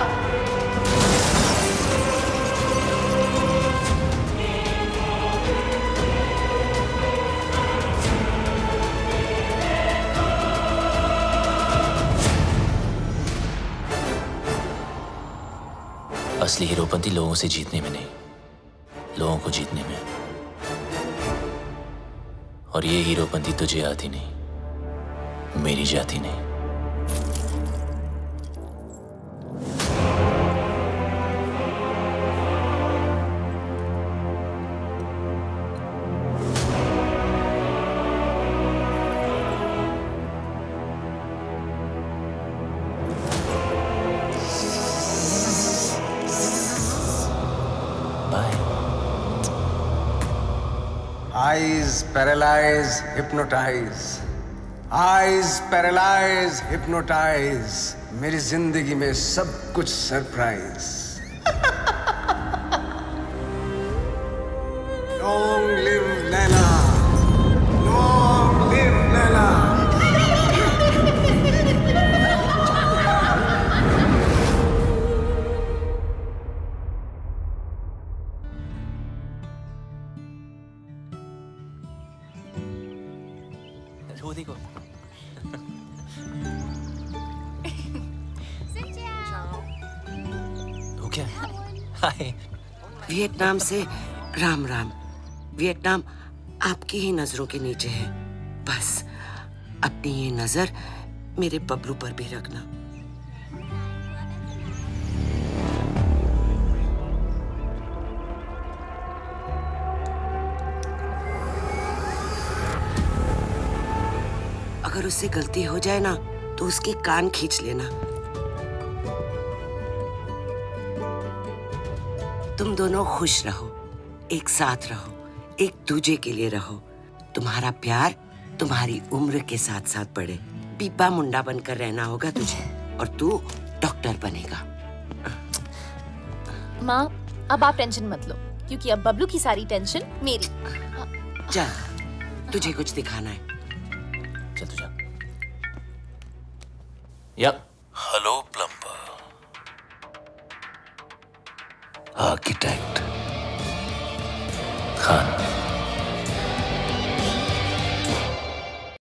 असली हीरोपंती लोगों से जीतने में नहीं, लोगों को जीतने में। और ये हीरोपंती तुझे आती नहीं, मेरी जाती नहीं। Eyes paralyze, hypnotize. Eyes paralyze, hypnotize. मेरी जिंदगी में सब कुछ surprise. Long live Laila, long live Laila. वो देखो। वो क्या? हाय। वियतनाम से राम राम। वियतनाम आपकी ही नजरों के नीचे है, बस अपनी ये नजर मेरे बबलू पर भी रखना। अगर उससे गलती हो जाए ना तो उसके कान खींच लेना। तुम दोनों खुश रहो, एक साथ रहो, एक दूजे के लिए रहो। तुम्हारा प्यार तुम्हारी उम्र के साथ साथ बढ़े। पीपा मुंडा बनकर रहना होगा तुझे, और तू डॉक्टर बनेगा। माँ, अब आप टेंशन मत लो, क्योंकि अब बबलू की सारी टेंशन मेरी। चल, तुझे कुछ दिखाना है। चल तू जा। Yep. Hello plumber, architect Khan.